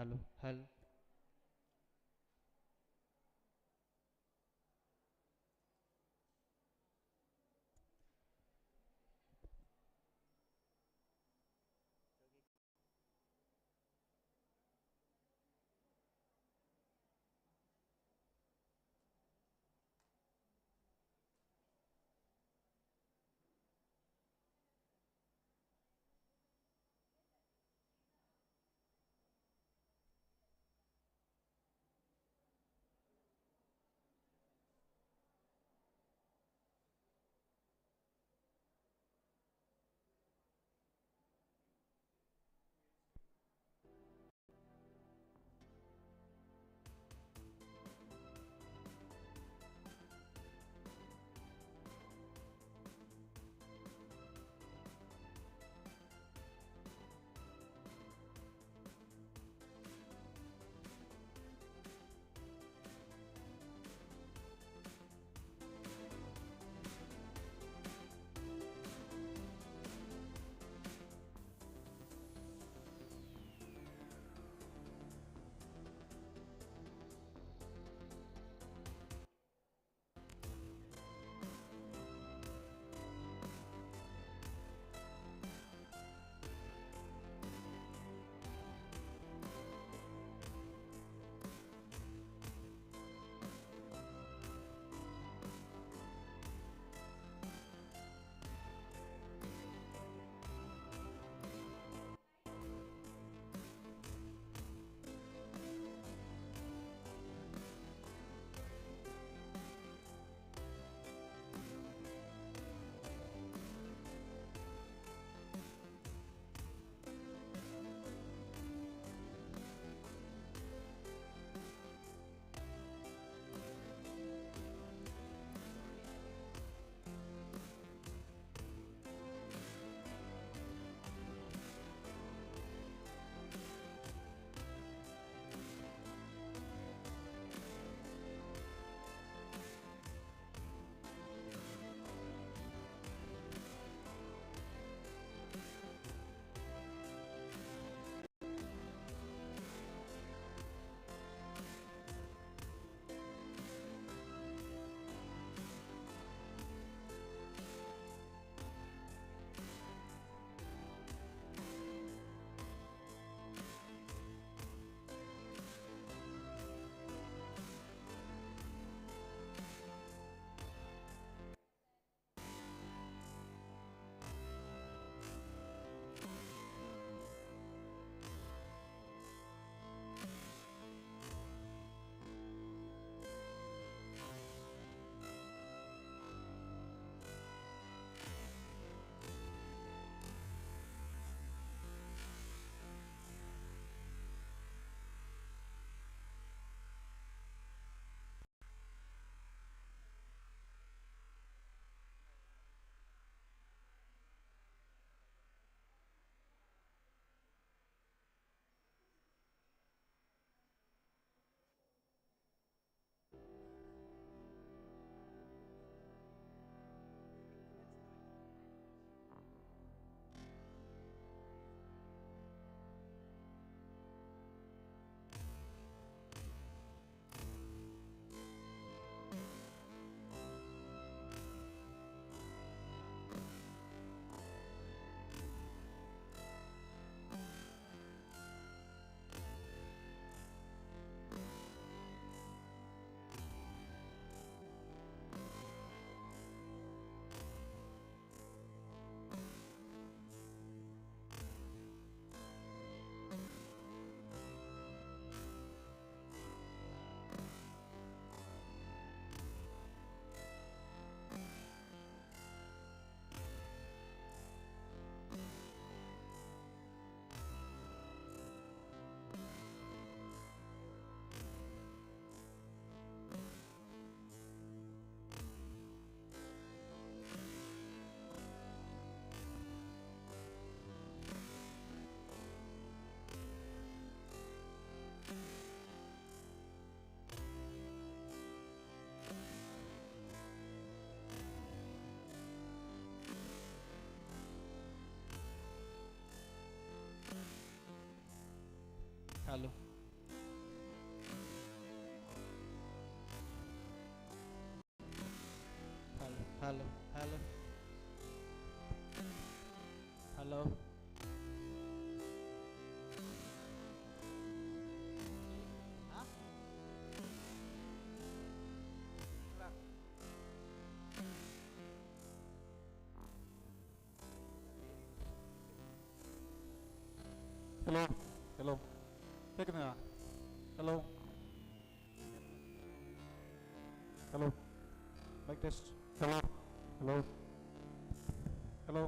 Hello, hello. Hello. Hello, hello, hello. Hả? Hello, hello. കേൾക്കുന്നില്ല? Hello, hello. Mic test. Hello, hello, hello.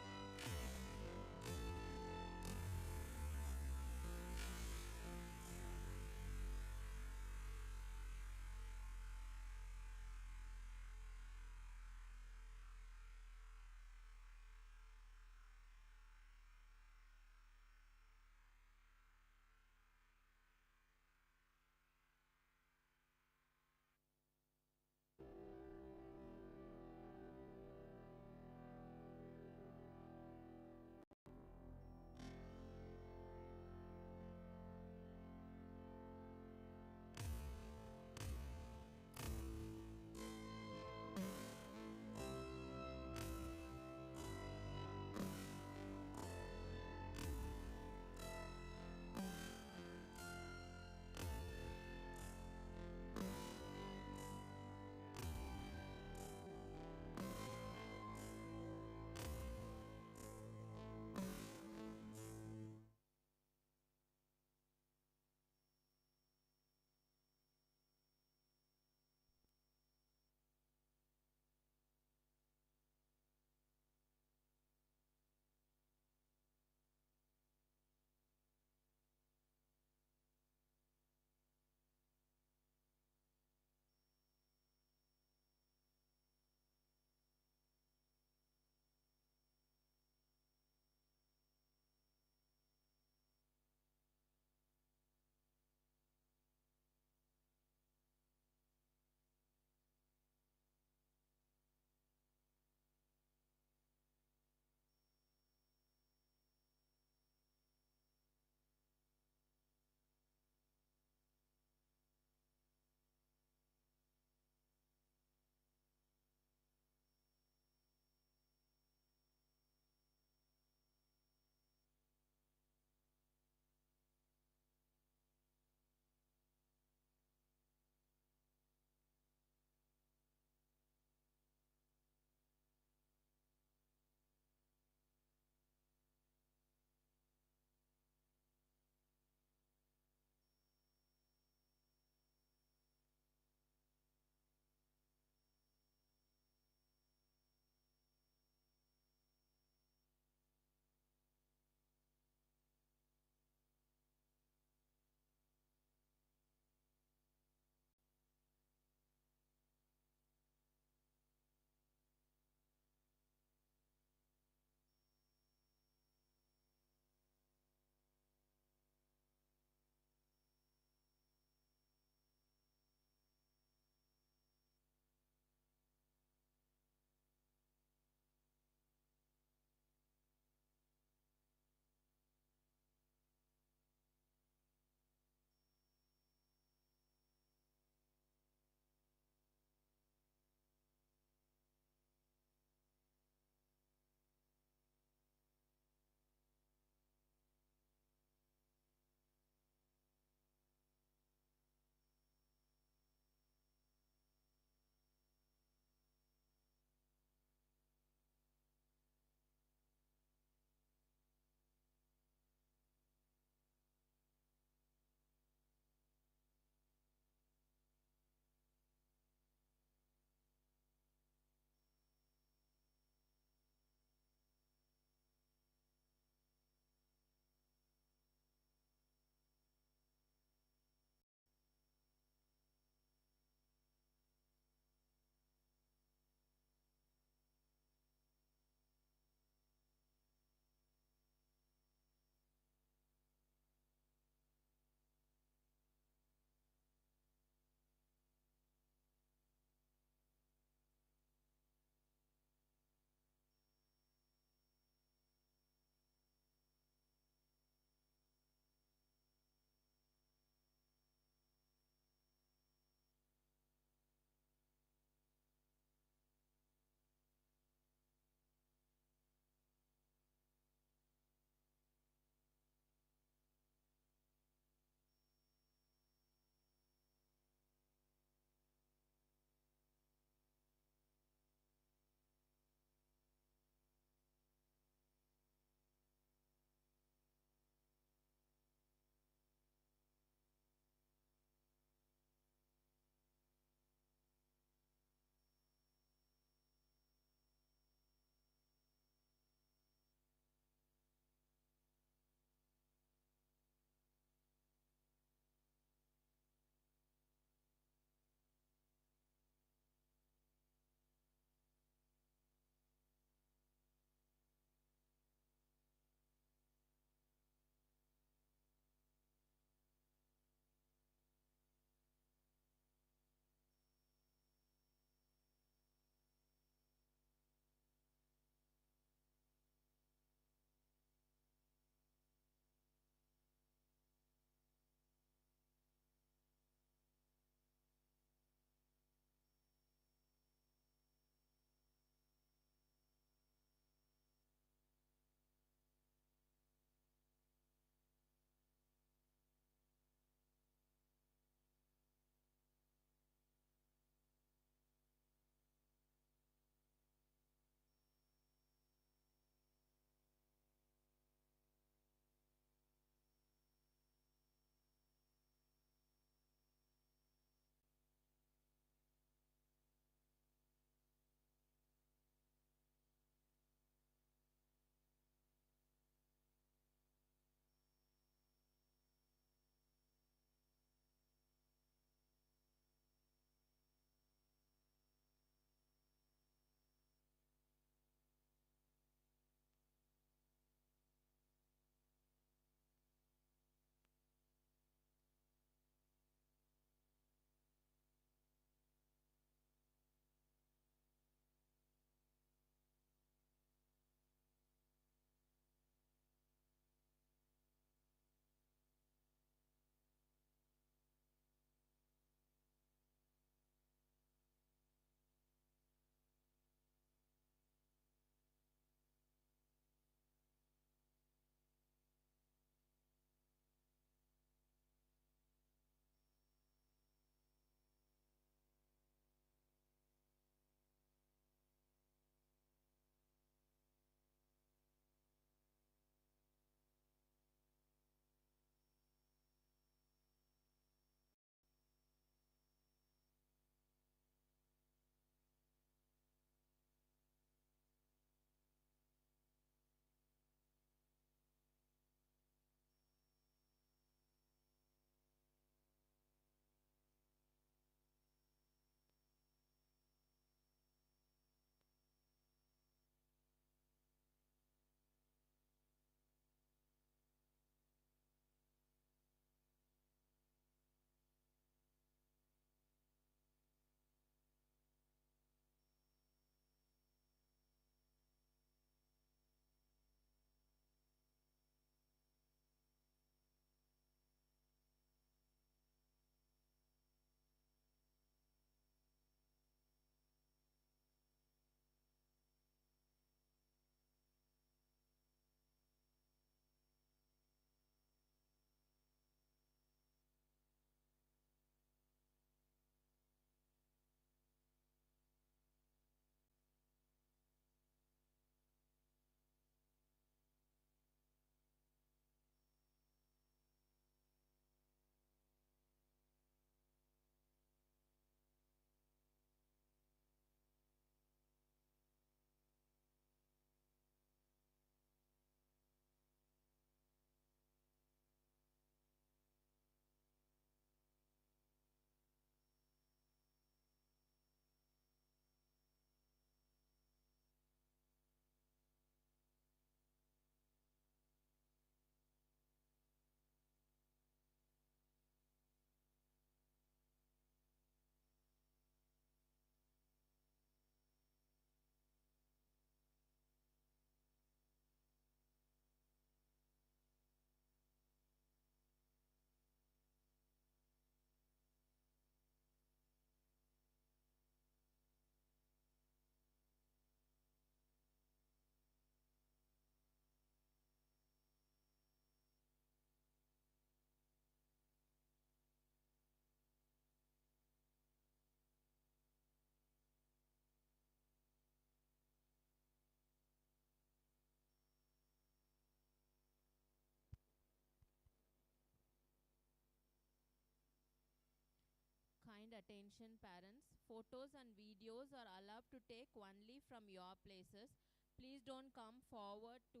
kind attention, parents. Photos and videos are allowed to take only from your places. Please don't come forward to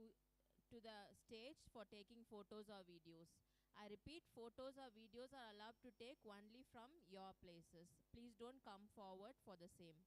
the stage for taking photos or videos. I repeat, photos or videos are allowed to take only from your places. Please don't come forward for the same.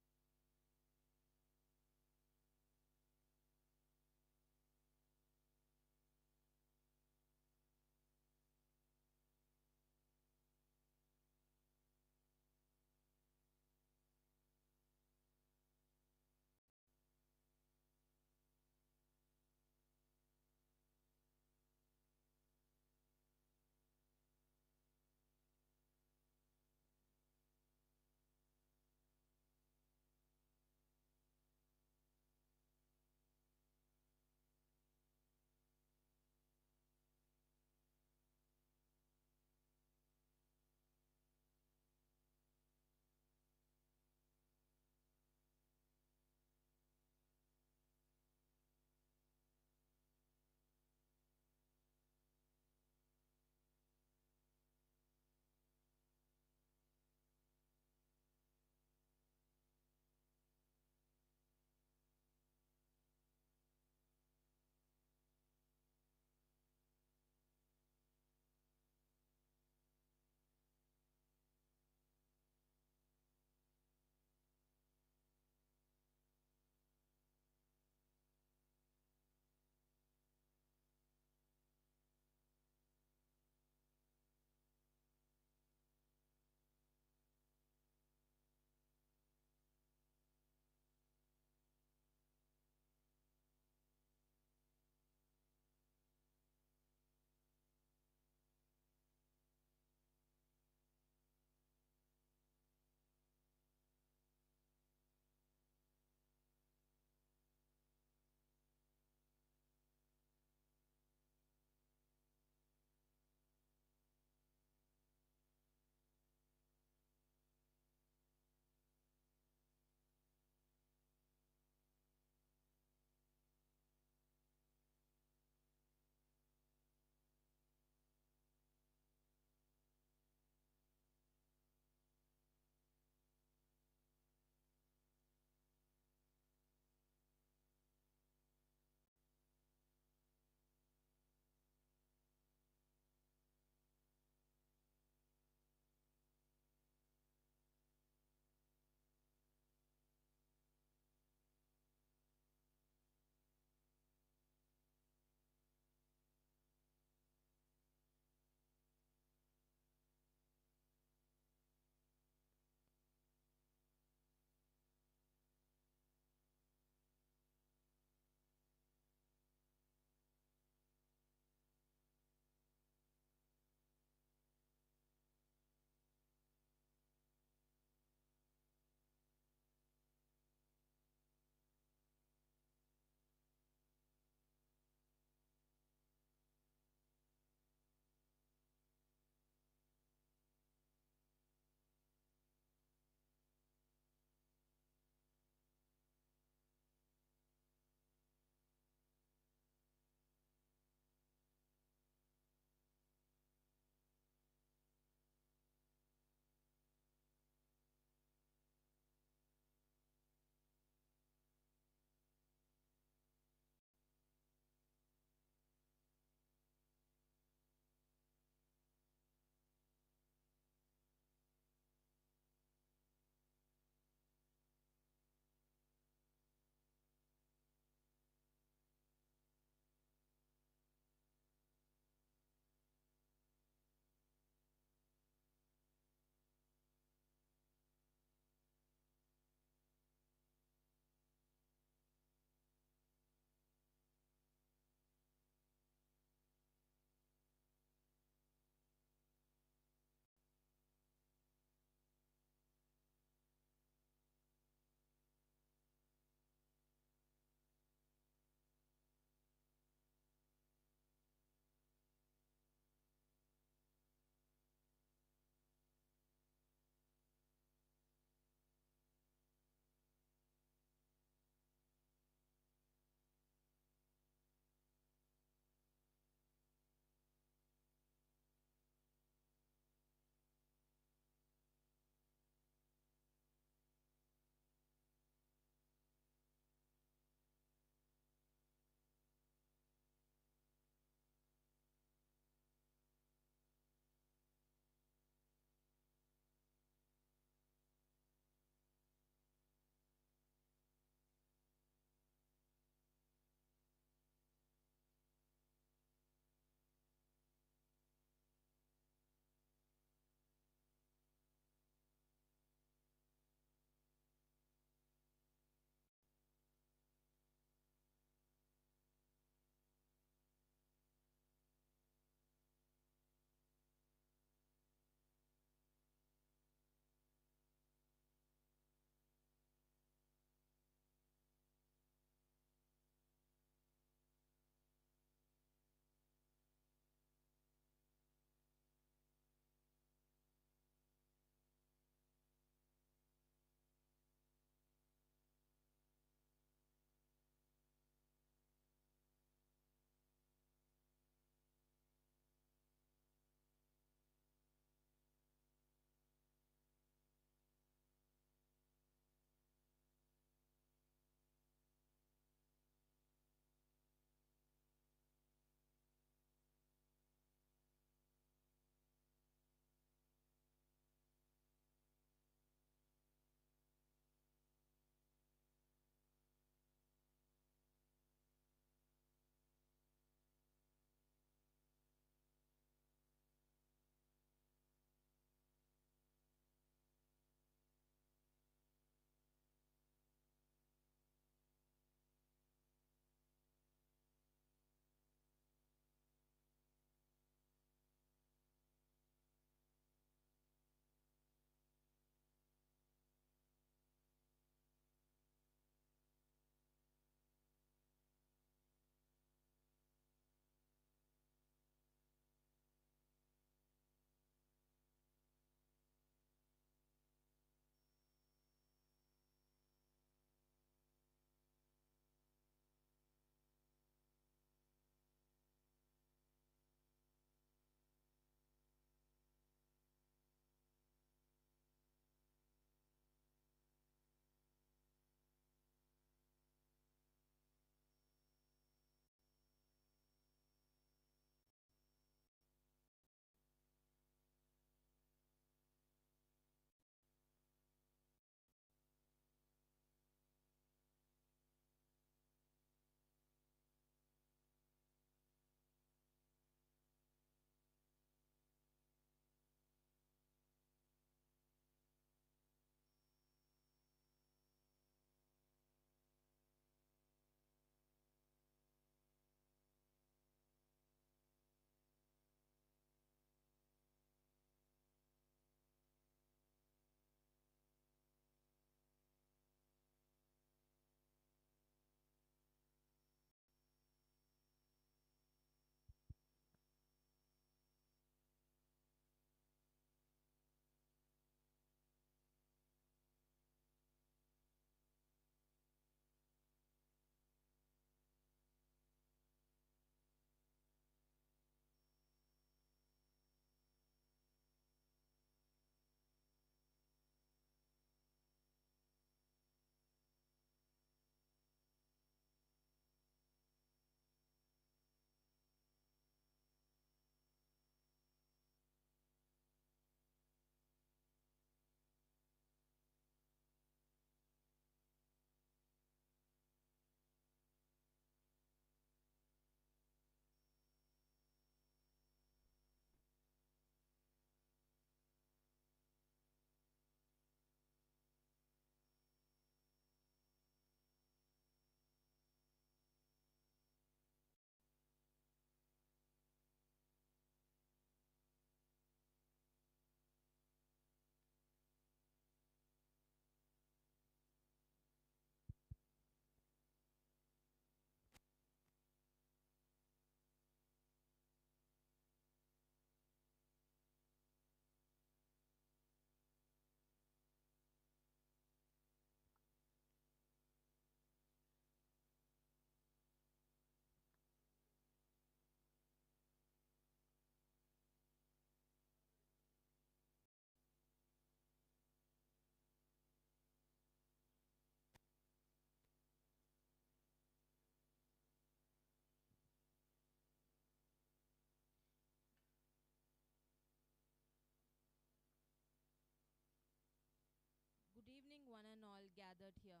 gathered here.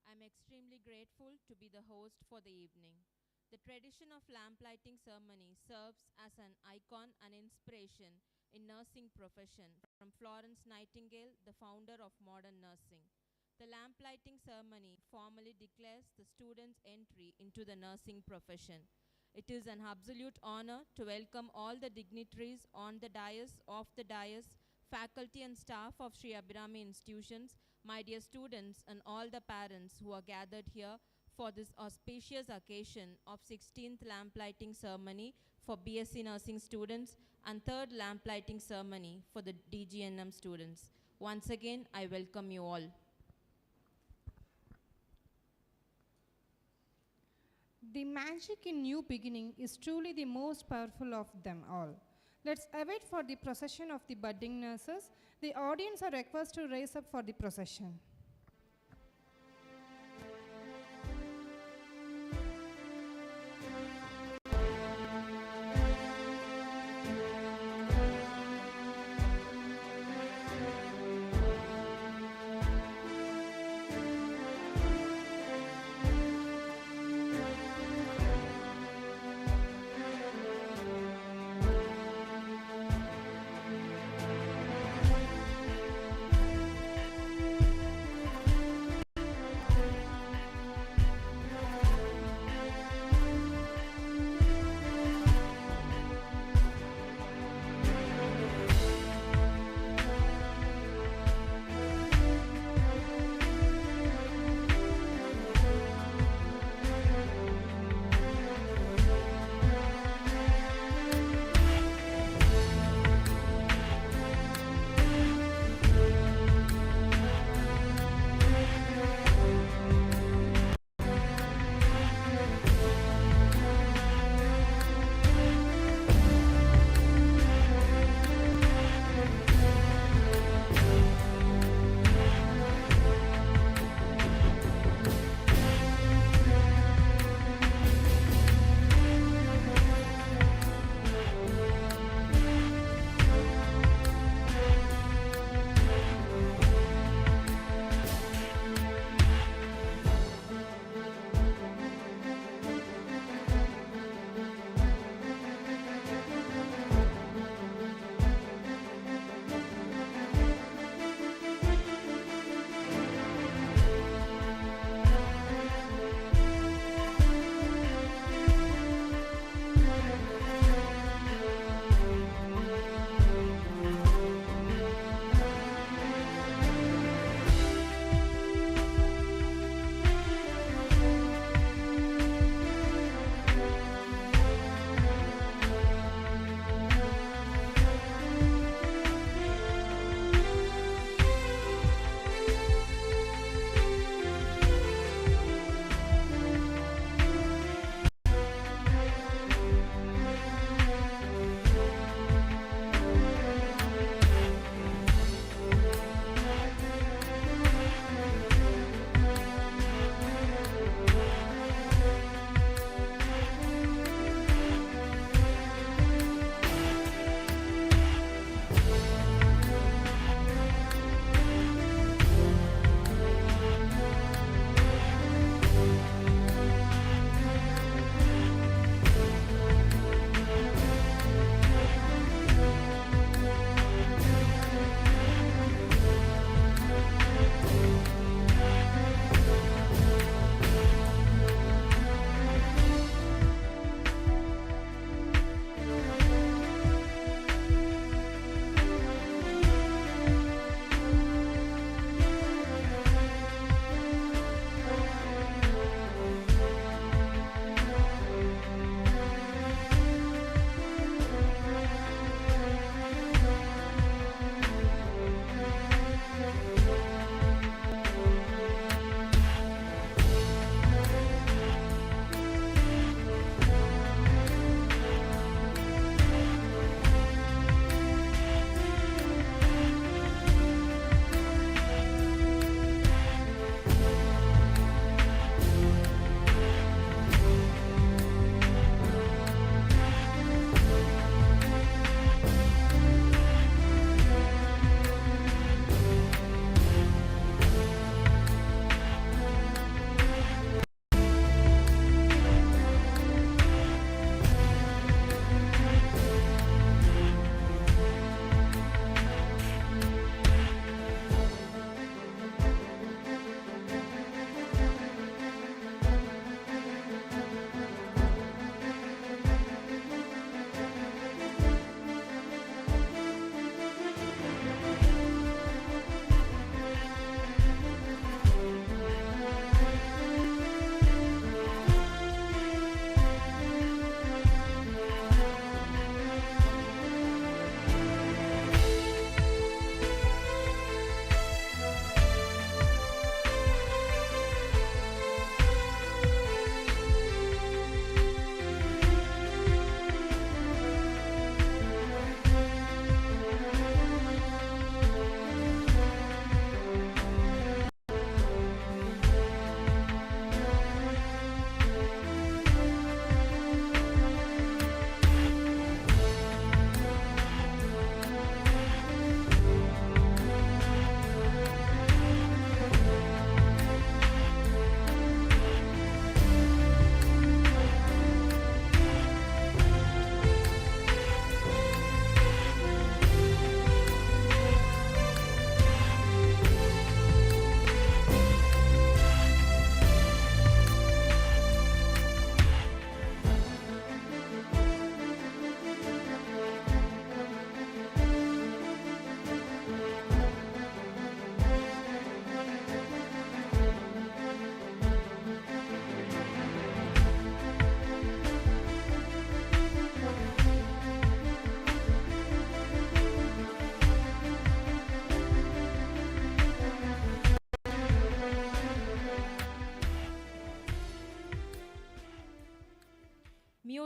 I'm extremely grateful to be the host for the evening. The tradition of lamplighting ceremony serves as an icon and inspiration in nursing profession from Florence Nightingale, the founder of modern nursing. The lamplighting ceremony formally declares the student's entry into the nursing profession. It is an absolute honor to welcome all the dignitaries on the dais, off the dais, faculty and staff of Sree Abirami institutions, my dear students and all the parents who are gathered here for this auspicious occasion of 16th lamplighting ceremony for BSc nursing students and 3rd lamplighting ceremony for the DGNM students. Once again, I welcome you all. The magic in new beginning is truly the most powerful of them all. Let's await for the procession of the budding nurses. The audience are requested to raise up for the procession.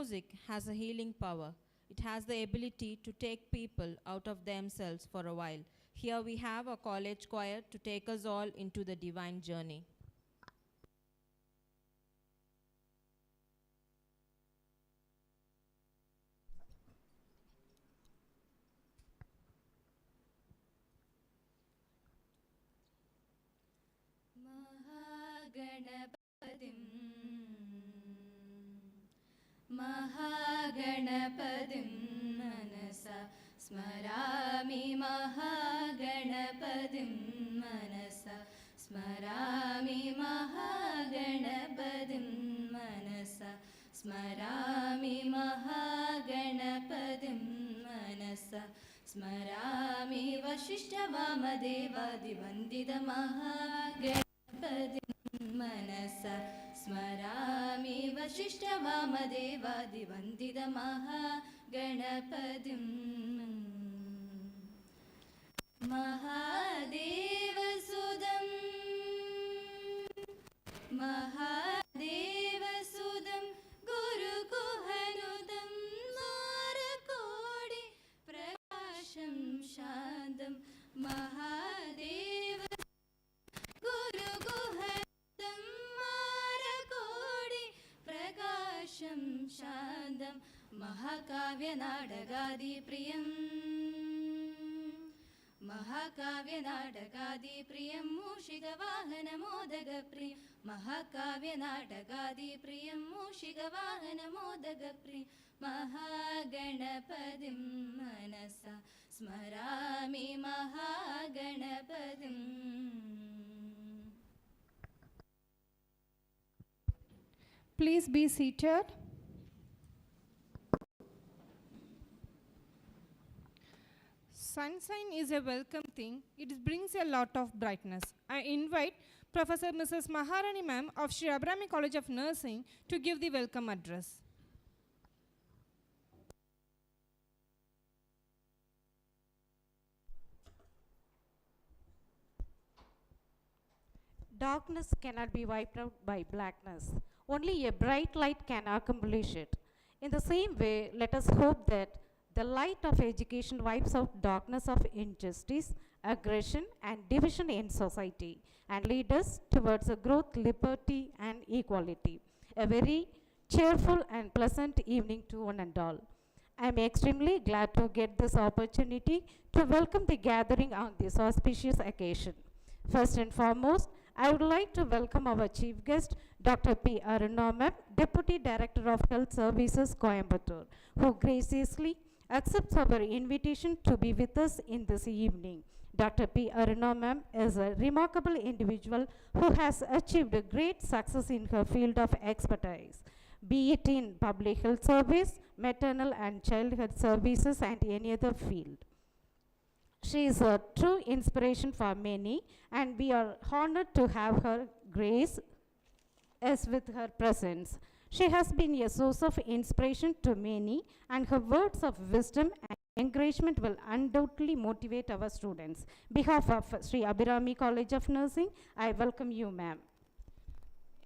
Music has a healing power. It has the ability to take people out of themselves for a while. Here we have a college choir to take us all into the divine journey. महागणपतिं मनसा स्मरामि महागणपतिं मनसा स्मरामि महागणपतिं मनसा स्मरामि महागणपतिं मनसा स्मरामि वसिष्ठवामदेवादिवन्दितमहागणपतिं मनसा स्मरामि वसिष्ठवामदेवादिवन्दितमहागणपतिं महादेवसुदं महादेवसुदं गुरुकुहनुदं मारकोडि प्रकाशं शान्तं महादेव गुरुकुहनुदं मारकोडि प्रकाशं शान्तं महाकाव्यनाटकादिप्रियम् महाकाव्यनाटकादिप्रियं मूषिकवाहनमोदकप्रियं महाकाव्यनाटकादिप्रियं मूषिकवाहनमोदकप्रियं महागणपतिं मनसा स्मरामि महागणपतिम् Please be seated. Sunshine is a welcome thing. It brings a lot of brightness. I invite Professor Mrs. Maharani Ma'am of Sree Abirami College of Nursing to give the welcome address. Darkness cannot be wiped out by blackness. Only a bright light can accomplish it. In the same way, let us hope that the light of education wipes out darkness of injustice, aggression, and division in society and lead us towards a growth, liberty, and equality. A very cheerful and pleasant evening to one and all. I am extremely glad to get this opportunity to welcome the gathering on this auspicious occasion. First and foremost, I would like to welcome our chief guest, Dr. P. Arunamam, Deputy Director of Health Services, Coimbatore, who graciously accepts our invitation to be with us in this evening. Dr. P. Arunamam is a remarkable individual who has achieved a great success in her field of expertise, be it in public health service, maternal and child health services, and any other field. She is a true inspiration for many, and we are honored to have her grace as with her presence. She has been a source of inspiration to many, and her words of wisdom and encouragement will undoubtedly motivate our students. On behalf of Sree Abirami College of Nursing, I welcome you, ma'am.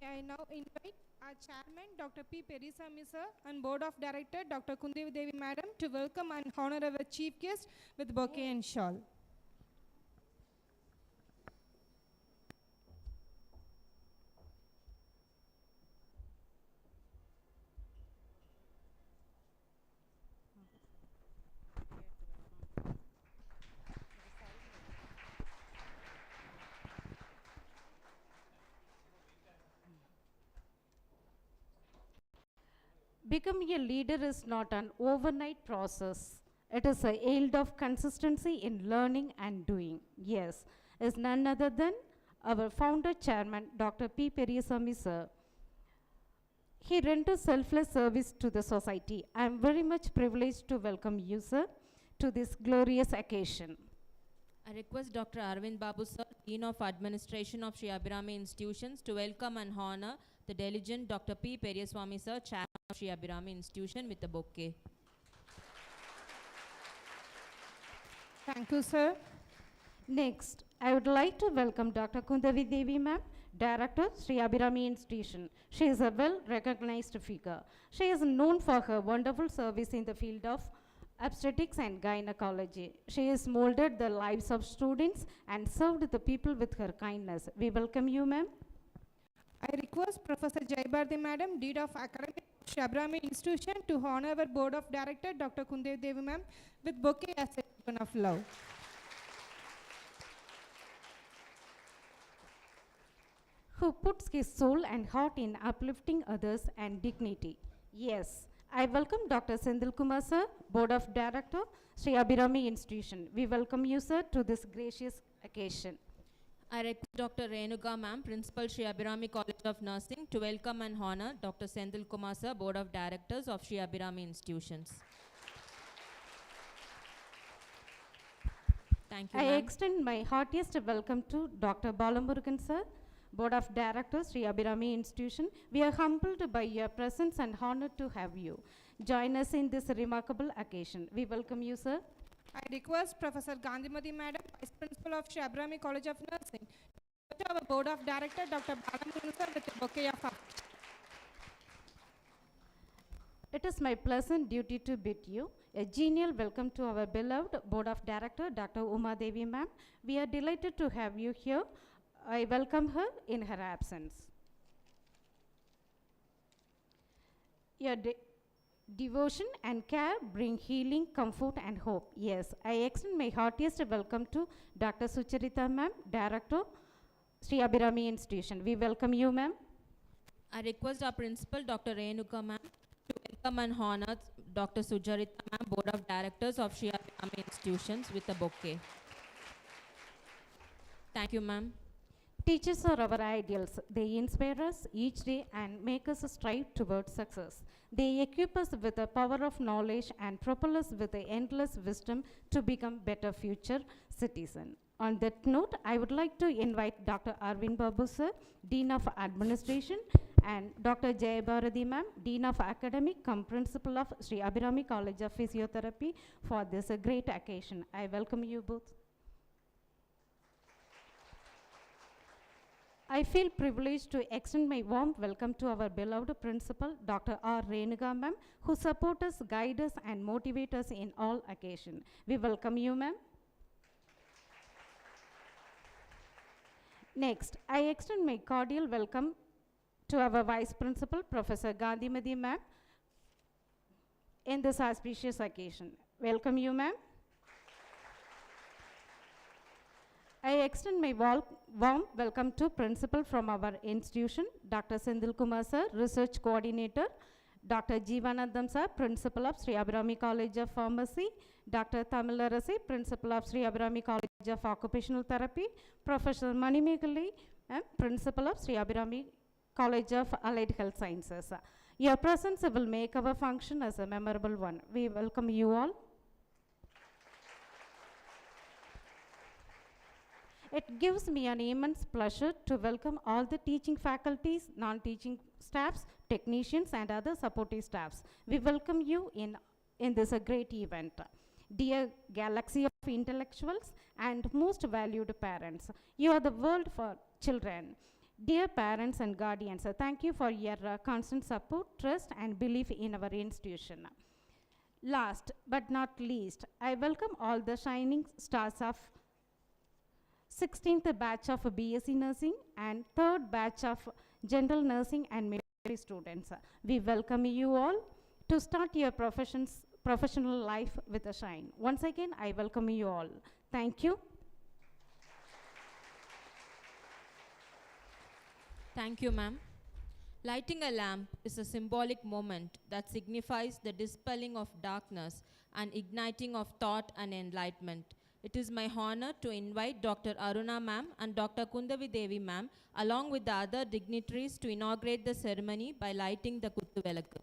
I now invite our chairman, Dr. P. Perisami sir, and board of director, Dr. Kundevi Devi madam, to welcome and honor our chief guest with bouquet and shawl. Becoming a leader is not an overnight process. It is a yield of consistency in learning and doing. Yes, is none other than our founder chairman, Dr. P. Perisami sir. He renders selfless service to the society. I am very much privileged to welcome you, sir, to this glorious occasion. I request Dr. Arvind Babu sir, Dean of Administration of Sree Abirami Institutions, to welcome and honor the diligent Dr. P. Periswamy sir, Chairman of Sree Abirami Institution, with a bouquet. Thank you, sir. Next, I would like to welcome Dr. Kundavi Devi ma'am, Director, Sree Abirami Institution. She is a well-recognized figure. She is known for her wonderful service in the field of obstetrics and gynecology. She has molded the lives of students and served the people with her kindness. We welcome you, ma'am. I request Professor Jayabharati Madam, Dean of Academic Sree Abirami Institution, to honor our Board of Director, Dr. Kundavi Devi ma'am, with bouquet as a token of love. Who puts his soul and heart in uplifting others and dignity. Yes, I welcome Dr. Sendil Kumar sir, Board of Director, Sree Abirami Institution. We welcome you, sir, to this gracious occasion. I request Dr. Renuka ma'am, Principal Sree Abirami College of Nursing, to welcome and honor Dr. Sendil Kumar sir, Board of Directors of Sree Abirami Institutions. Thank you, I ma'am. extend my heartiest welcome to Dr. Balamurugan sir, Board of Directors, Sree Abirami Institution. We are humbled by your presence and honored to have you join us in this remarkable occasion. We welcome you, sir. I request Professor Gandhimati Madam, Vice Principal of Sree Abirami College of Nursing, to our Board of Director, Dr. Balamurugan sir, with a bouquet of flowers. It is my pleasant duty to bid you a genial welcome to our beloved Board of Director, Dr. Uma Devi ma'am. We are delighted to have you here. I welcome her in her absence. Your devotion and care bring healing, comfort and hope. Yes, I extend my heartiest welcome to Dr. Sucharita ma'am, Director, Sree Abirami Institution. We welcome you, ma'am. I request our Principal, Dr. Renuka ma'am, to welcome and honor Dr. Sujarita ma'am, Board of Directors of Sree Abirami Institutions, with a bouquet. Thank you, ma'am. Teachers are our ideals. They inspire us each day and make us strive towards success. They equip us with the power of knowledge and propel us with the endless wisdom to become better future citizens. On that note, I would like to invite Dr. Arvind Babu sir, Dean of Administration, and Dr. Jayabharati ma'am, Dean of Academic cum Principal of Sree Abirami College of Physiotherapy, for this great occasion. I welcome you both. I feel privileged to extend my warm welcome to our beloved principal, Dr. R. Renuka ma'am, who support us, guide us and motivate us in all occasions. We welcome you, ma'am. Next, I extend my cordial welcome to our Vice Principal, Professor Gandhimati ma'am, in this auspicious occasion. Welcome you, ma'am. I extend my warm welcome to Principal from our institution, Dr. Sendil Kumar sir, Research Coordinator, Dr. Jeevanandam sir, Principal of Sree Abirami College of Pharmacy, Dr. Tamilarasi, Principal of Sree Abirami College of Occupational Therapy, Professor Manimegali, Principal of Sree Abirami College of Allied Health Sciences. Your presence will make our function as a memorable one. We welcome you all. It gives me an immense pleasure to welcome all the teaching faculties, non-teaching staffs, technicians and other supportive staffs. We welcome you in this great event. Dear galaxy of intellectuals and most valued parents, you are the world for children. Dear parents and guardians, thank you for your constant support, trust and belief in our institution. Last but not least, I welcome all the shining stars of 16th batch of BSc Nursing and 3rd batch of General Nursing and Midwifery students. We welcome you all to start your professional life with a shine. Once again, I welcome you all. Thank you. Thank you, ma'am. Lighting a lamp is a symbolic moment that signifies the dispelling of darkness and igniting of thought and enlightenment. It is my honor to invite Dr. Aruna ma'am and Dr. Kundavi Devi ma'am along with the other dignitaries to inaugurate the ceremony by lighting the Kuttu Velakku.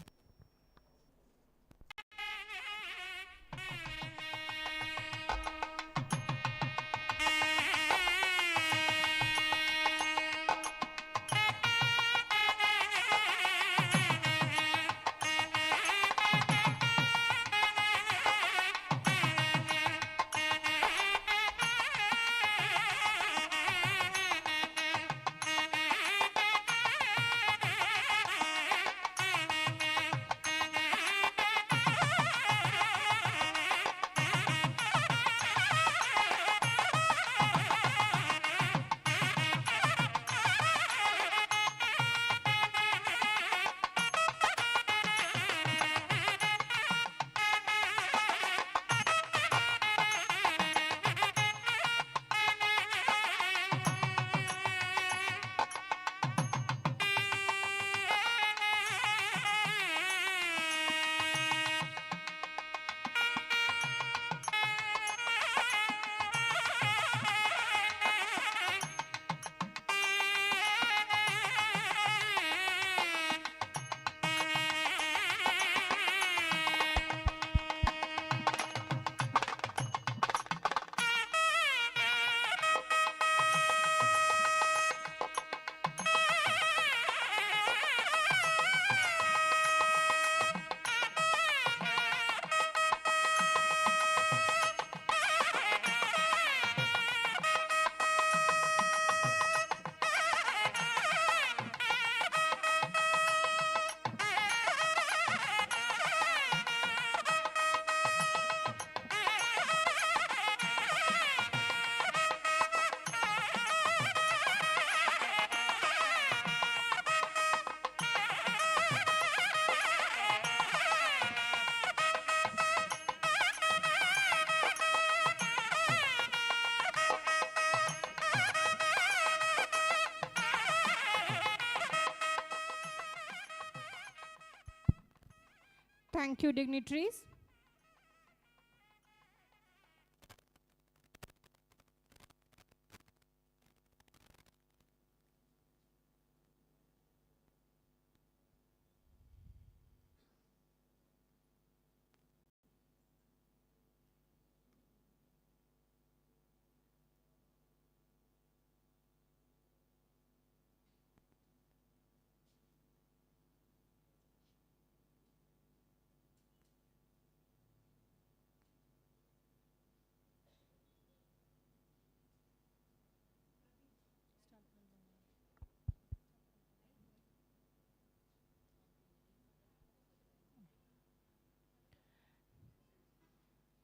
Thank you, dignitaries.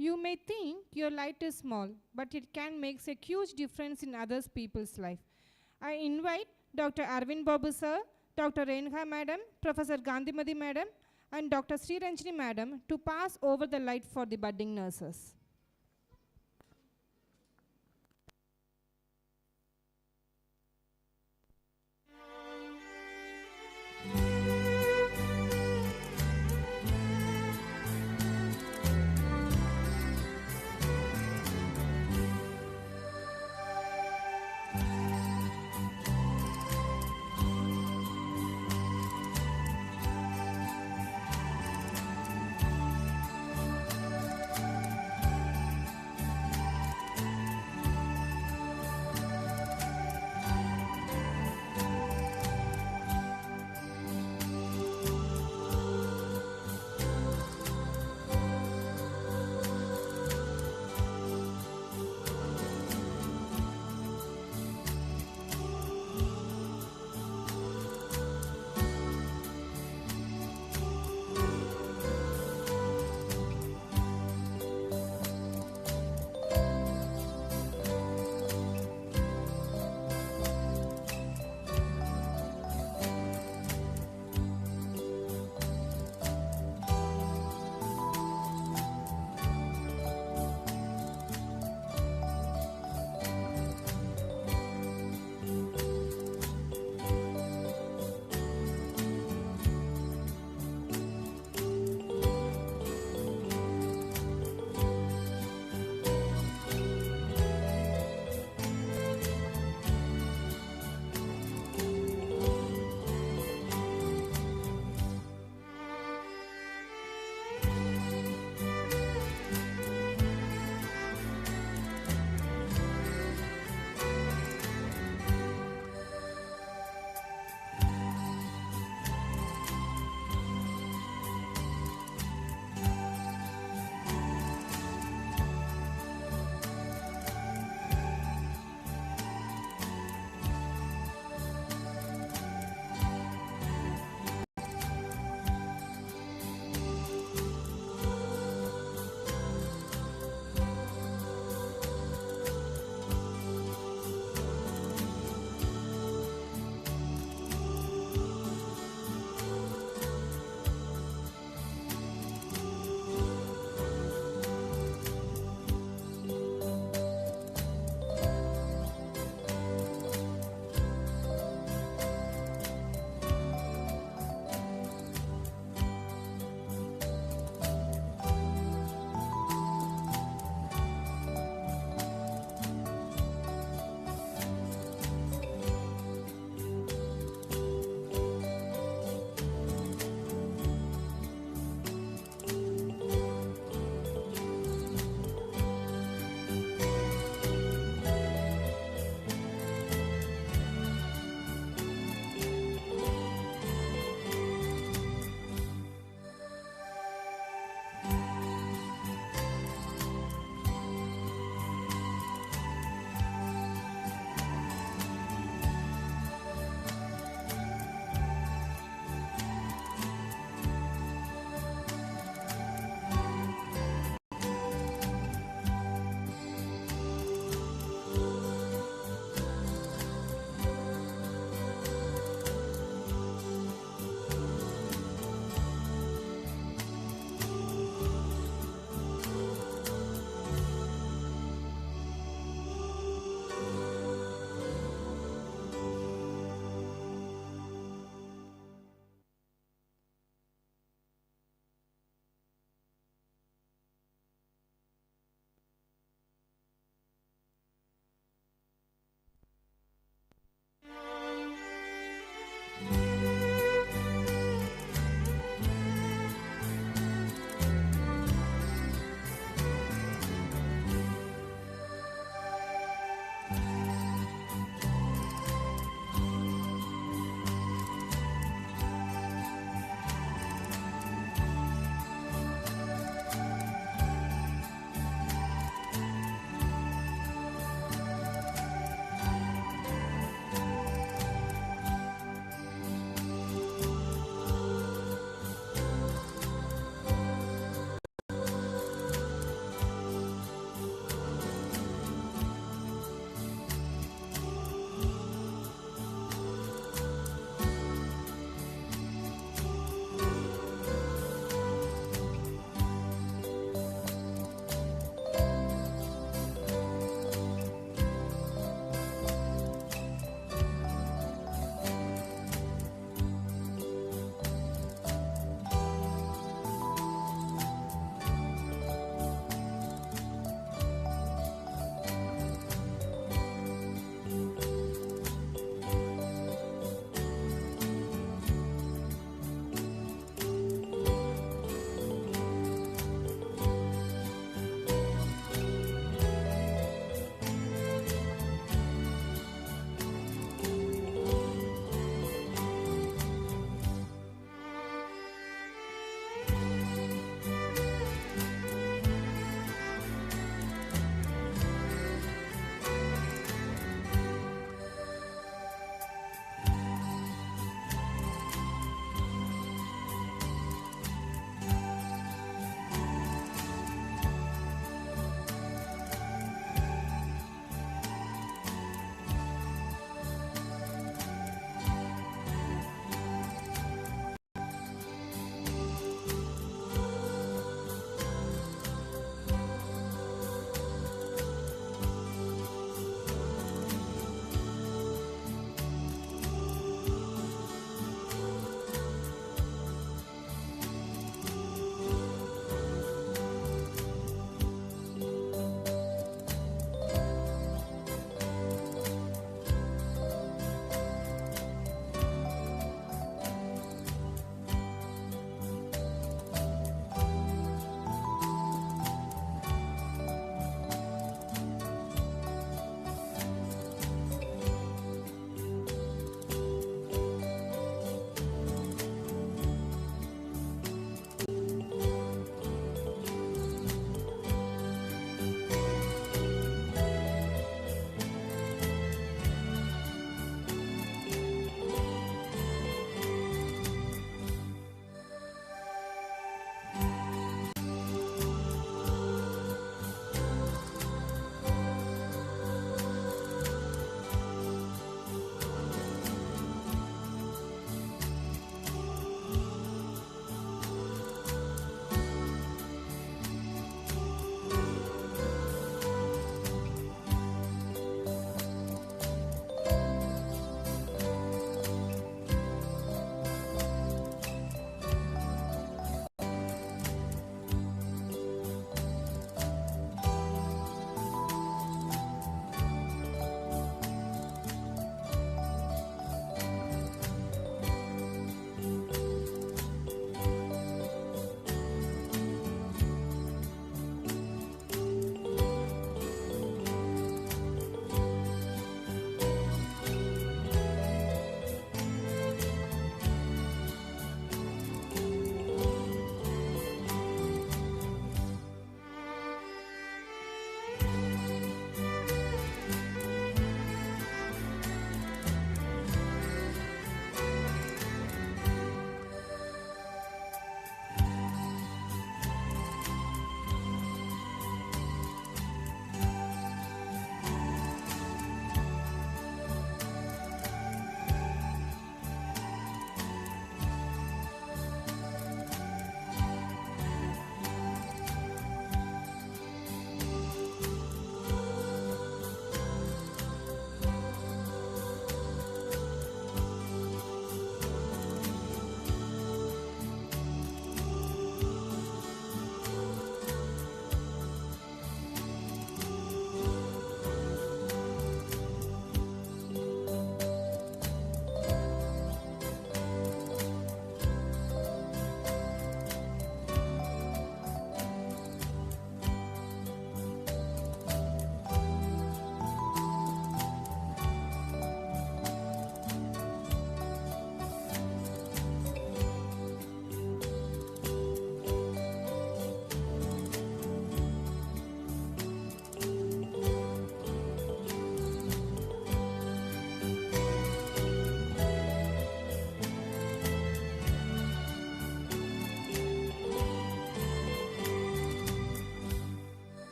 You may think your light is small, but it can make a huge difference in other people's life. I invite Dr. Arvind Babu sir, Dr. Renha madam, Professor Gandhimadi madam, and Dr. Sree Ranjini madam to pass over the light for the budding nurses.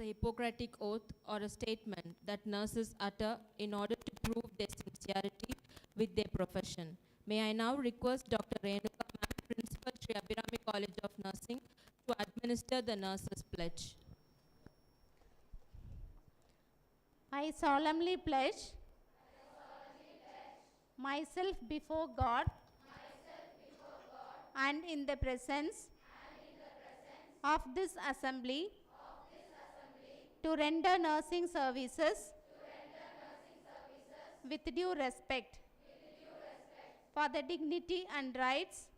a Hippocratic oath or a statement that nurses utter in order to prove their sincerity with their profession. May I now request Dr. Renuka, Ma'am, Principal, Sree Abirami College of Nursing, to administer the nurses' pledge. I solemnly pledge myself before God and in the presence of this assembly to render nursing services with due respect for the dignity and rights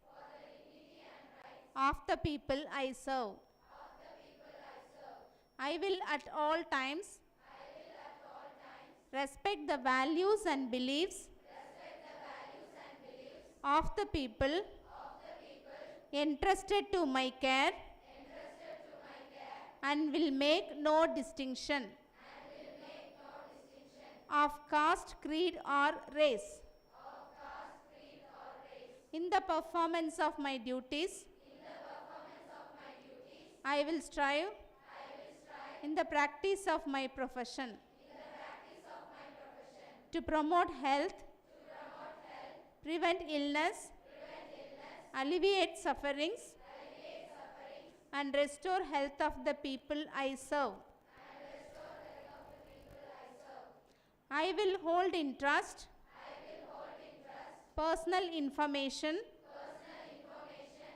of the people I serve. I will at all times respect the values and beliefs of the people entrusted to my care and will make no distinction of caste, creed, or race. In the performance of my duties, I will strive in the practice of my profession to promote health, prevent illness, alleviate sufferings, and restore health of the people I serve. I will hold in trust personal information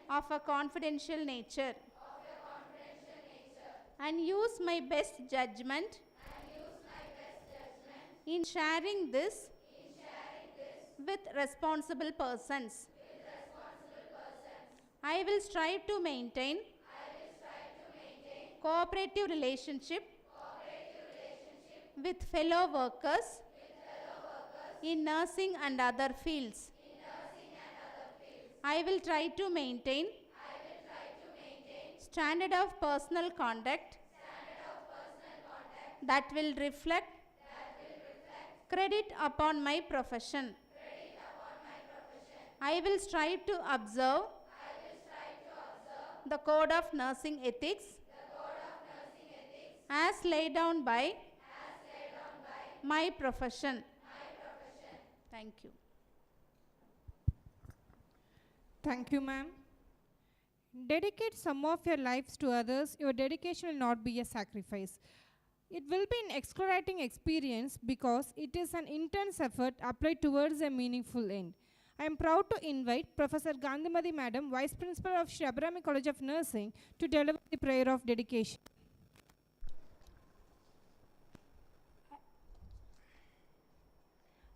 of a confidential nature and use my best judgment in sharing this with responsible persons. I will strive to maintain cooperative relationship with fellow workers in nursing and other fields. I will try to maintain standard of personal conduct that will reflect credit upon my profession. I will strive to observe the code of nursing ethics as laid down by my profession. Thank you. Thank you, ma'am. Dedicate some of your lives to others. Your dedication will not be a sacrifice. It will be an exhilarating experience because it is an intense effort applied towards a meaningful end. I am proud to invite Professor Gandhimati Madam, Vice Principal of Sree Abirami College of Nursing, to deliver the prayer of dedication.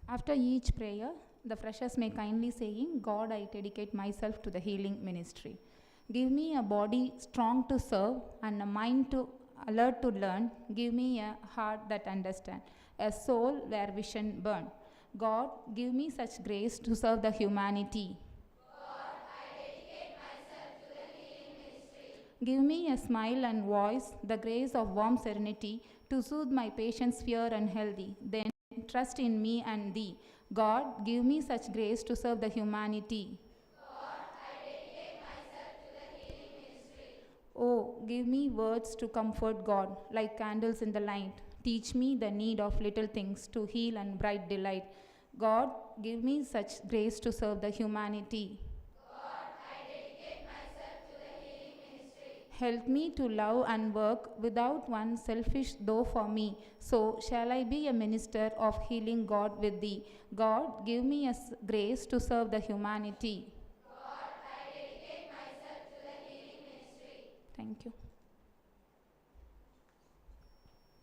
After each prayer, the freshers may kindly saying, God, I dedicate myself to the healing ministry. Give me a body strong to serve and a mind to alert to learn. Give me a heart that understands, a soul where vision burn. God, give me such grace to serve the humanity. God, I dedicate myself to the healing ministry. Give me a smile and voice, the grace of warm serenity to soothe my patient's fear and healthy. Then trust in me and thee. God, give me such grace to serve the humanity. God, I dedicate myself to the healing ministry. Oh, give me words to comfort God, like candles in the light. Teach me the need of little things to heal and bright delight. God, give me such grace to serve the humanity. God, I dedicate myself to the healing ministry. Help me to love and work without one selfish though for me. So shall I be a minister of healing, God, with thee. God, give me a grace to serve the humanity. God, I dedicate myself to the healing ministry. Thank you.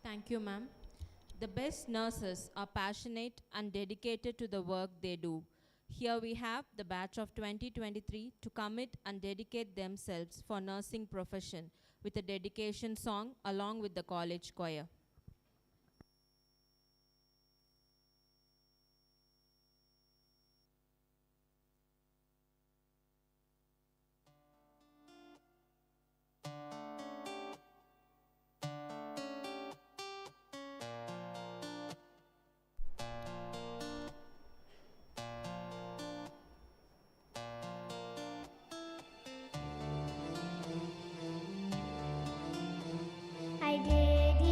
Thank you, ma'am. The best nurses are passionate and dedicated to the work they do. Here we have the batch of 2023 to commit and dedicate themselves for nursing profession with a dedication song along with the college choir. I dedicate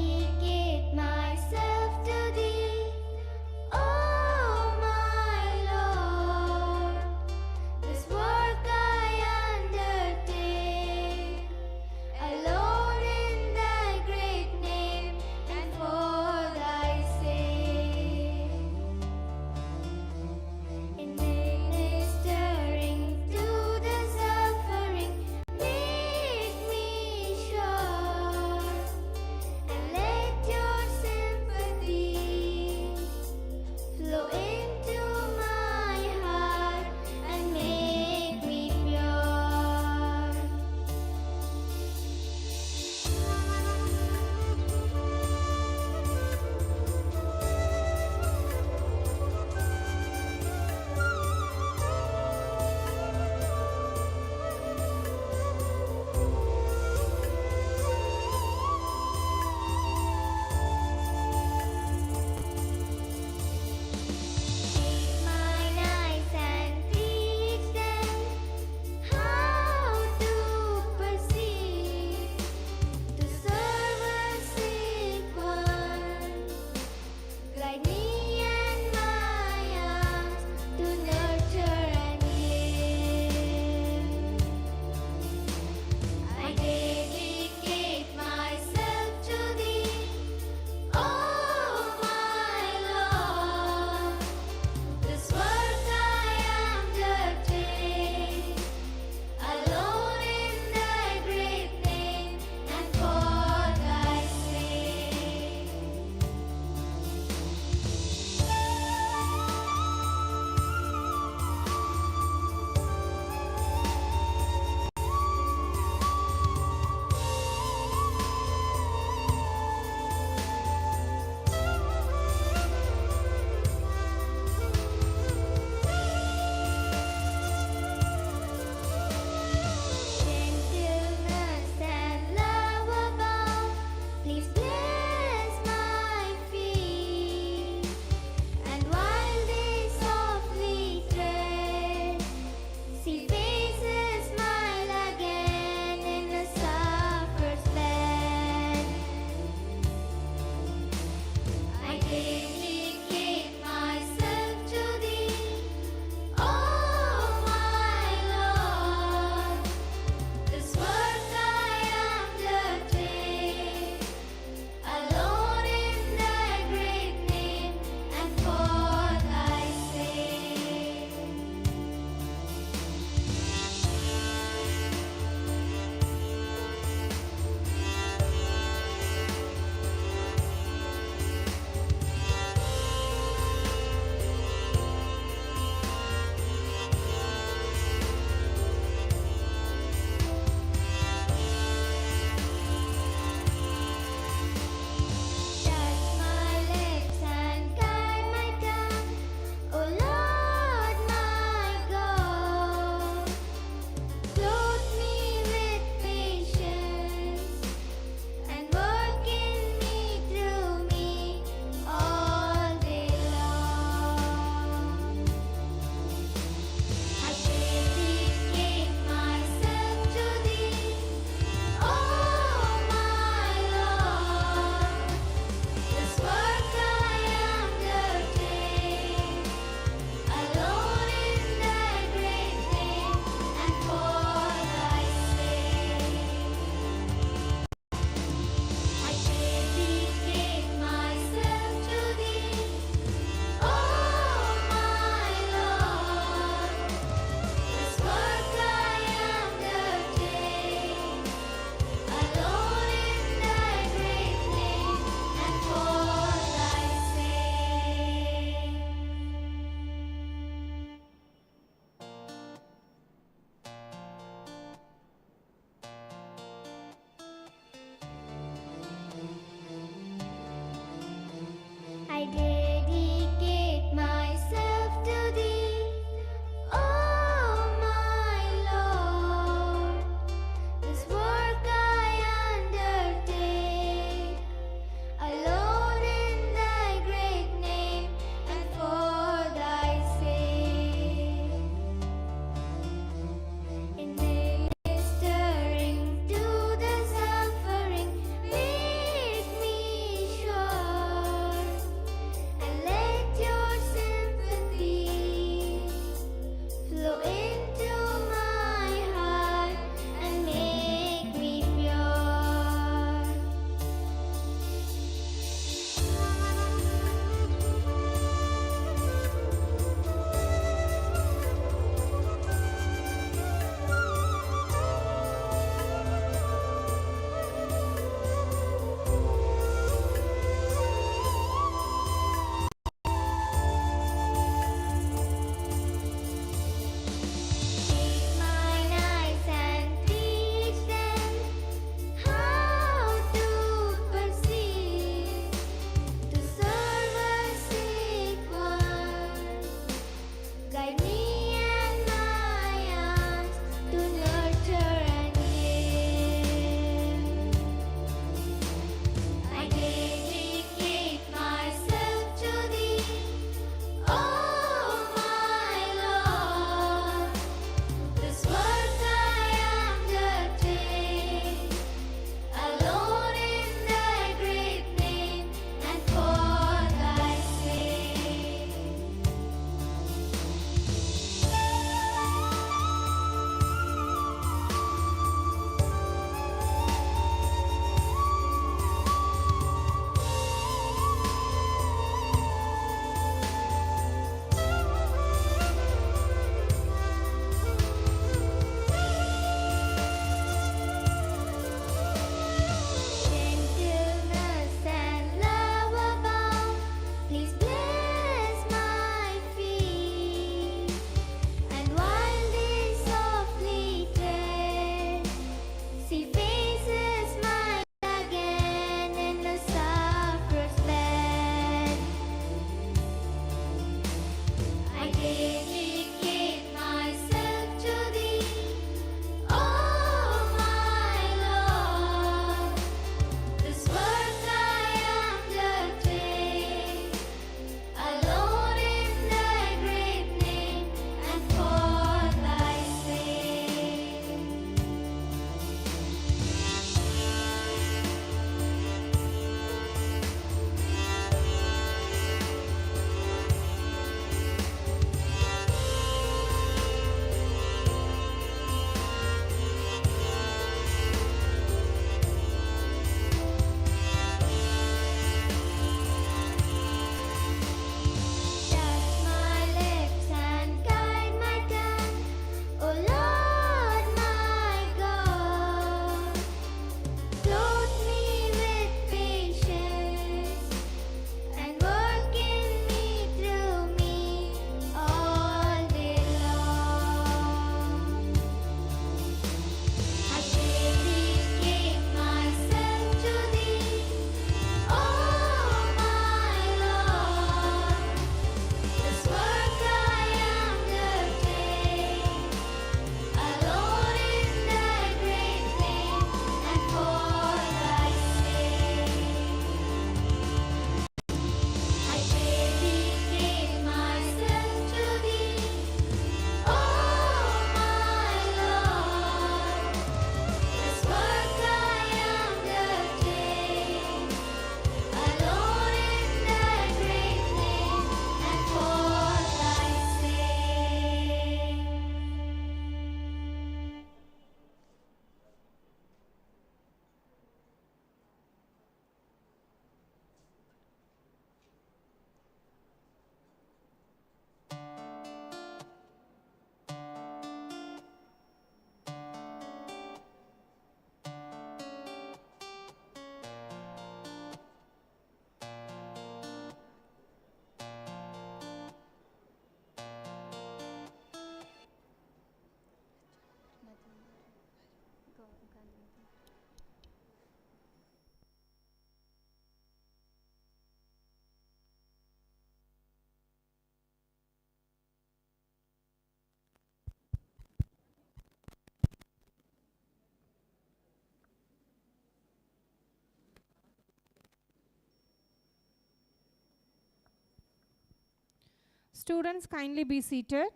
Students, kindly be seated.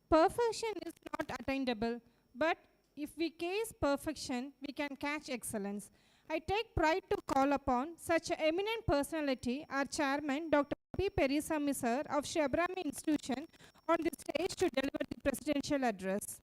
Perfection is not attainable, but if we case perfection, we can catch excellence. I take pride to call upon such an eminent personality, our chairman, Dr. P. Perisami sir of Sree Abirami Institution, on the stage to deliver the presidential address.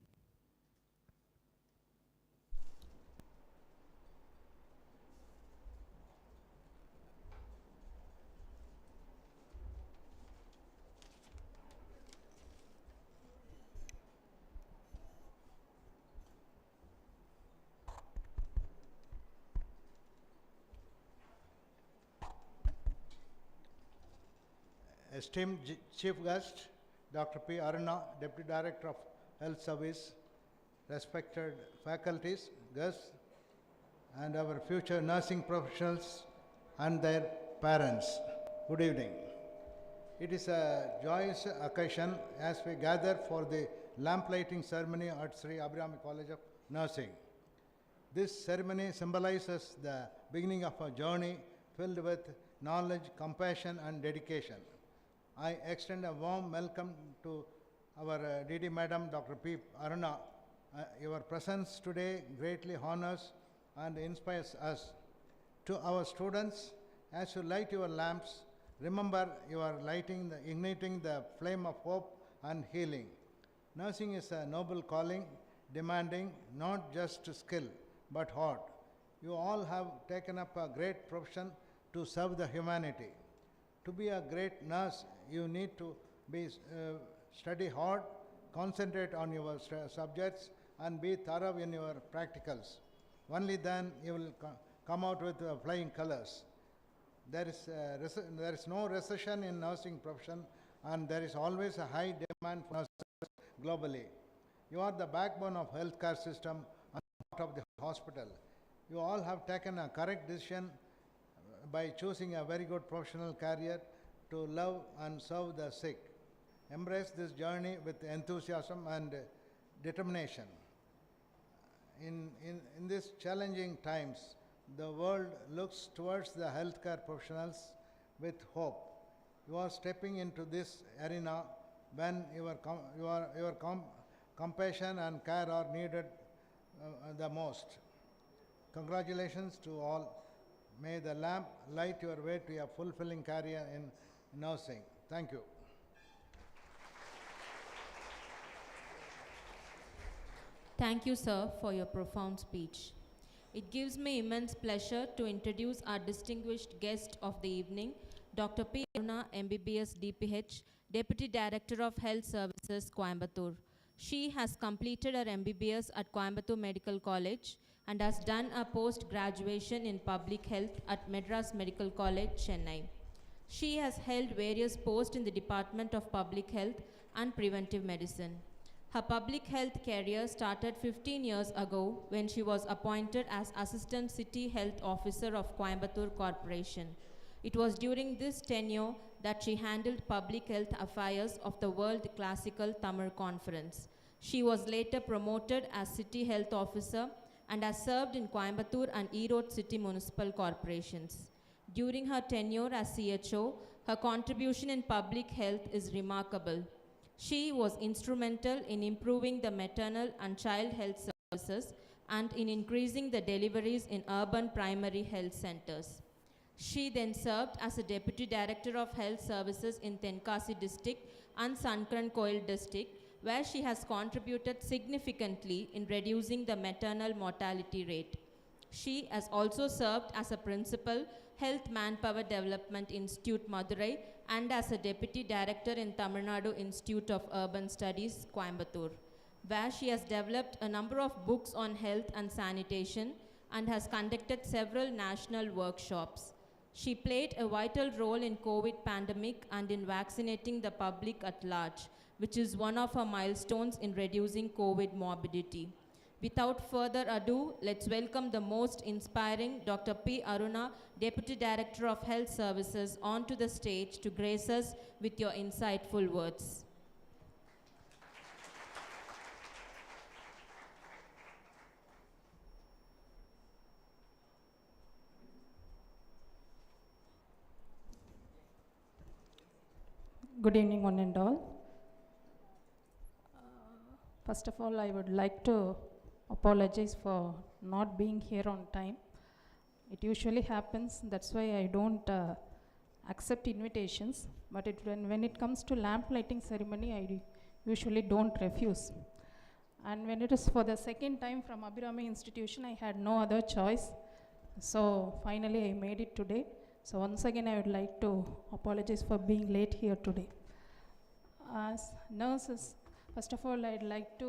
Esteemed Chief Guest, Dr. P. Aruna, Deputy Director of Health Service, respected faculties, guests, and our future nursing professionals and their parents. Good evening. It is a joyous occasion as we gather for the lamp lighting ceremony at Sree Abirami College of Nursing. This ceremony symbolizes the beginning of a journey filled with knowledge, compassion, and dedication. I extend a warm welcome to our DD Madam, Dr. P. Aruna. Your presence today greatly honors and inspires us. To our students, as you light your lamps, remember you are igniting the flame of hope and healing. Nursing is a noble calling, demanding not just skill, but heart. You all have taken up a great profession to serve the humanity. To be a great nurse, you need to study hard, concentrate on your subjects, and be thorough in your practicals. Only then you will come out with flying colors. There is no recession in nursing profession, and there is always a high demand for nurses globally. You are the backbone of healthcare system and part of the hospital. You all have taken a correct decision by choosing a very good professional career to love and serve the sick. Embrace this journey with enthusiasm and determination. In these challenging times, the world looks towards the healthcare professionals with hope. You are stepping into this arena when your compassion and care are needed the most. Congratulations to all. May the lamp light your way to a fulfilling career in nursing. Thank you. Thank you, sir, for your profound speech. It gives me immense pleasure to introduce our distinguished guest of the evening, Dr. P. Aruna, MBBS DPH, Deputy Director of Health Services, Coimbatore. She has completed her MBBS at Coimbatore Medical College and has done a post-graduation in public health at Madras Medical College, Chennai. She has held various posts in the Department of Public Health and Preventive Medicine. Her public health career started 15 years ago when she was appointed as Assistant City Health Officer of Coimbatore Corporation. It was during this tenure that she handled public health affairs of the World Classical Tamil Conference. She was later promoted as City Health Officer and has served in Coimbatore and Erode City Municipal Corporations. During her tenure as CHO, her contribution in public health is remarkable. She was instrumental in improving the maternal and child health services and in increasing the deliveries in urban primary health centers. She then served as a Deputy Director of Health Services in Tenkasi District and Sankran Koil District, where she has contributed significantly in reducing the maternal mortality rate. She has also served as a Principal, Health Manpower Development Institute, Madurai, and as a Deputy Director in Tamil Nadu Institute of Urban Studies, Coimbatore, where she has developed a number of books on health and sanitation and has conducted several national workshops. She played a vital role in COVID pandemic and in vaccinating the public at large, which is one of her milestones in reducing COVID morbidity. Without further ado, let's welcome the most inspiring Dr. P. Aruna, Deputy Director of Health Services, onto the stage to grace us with your insightful words. Good evening, one and all. First of all, I would like to apologize for not being here on time. It usually happens, that's why I don't accept invitations. But when it comes to lamp lighting ceremony, I usually don't refuse. And when it is for the second time from Abirami institution, I had no other choice. So finally I made it today. So once again I would like to apologize for being late here today. As nurses, first of all I'd like to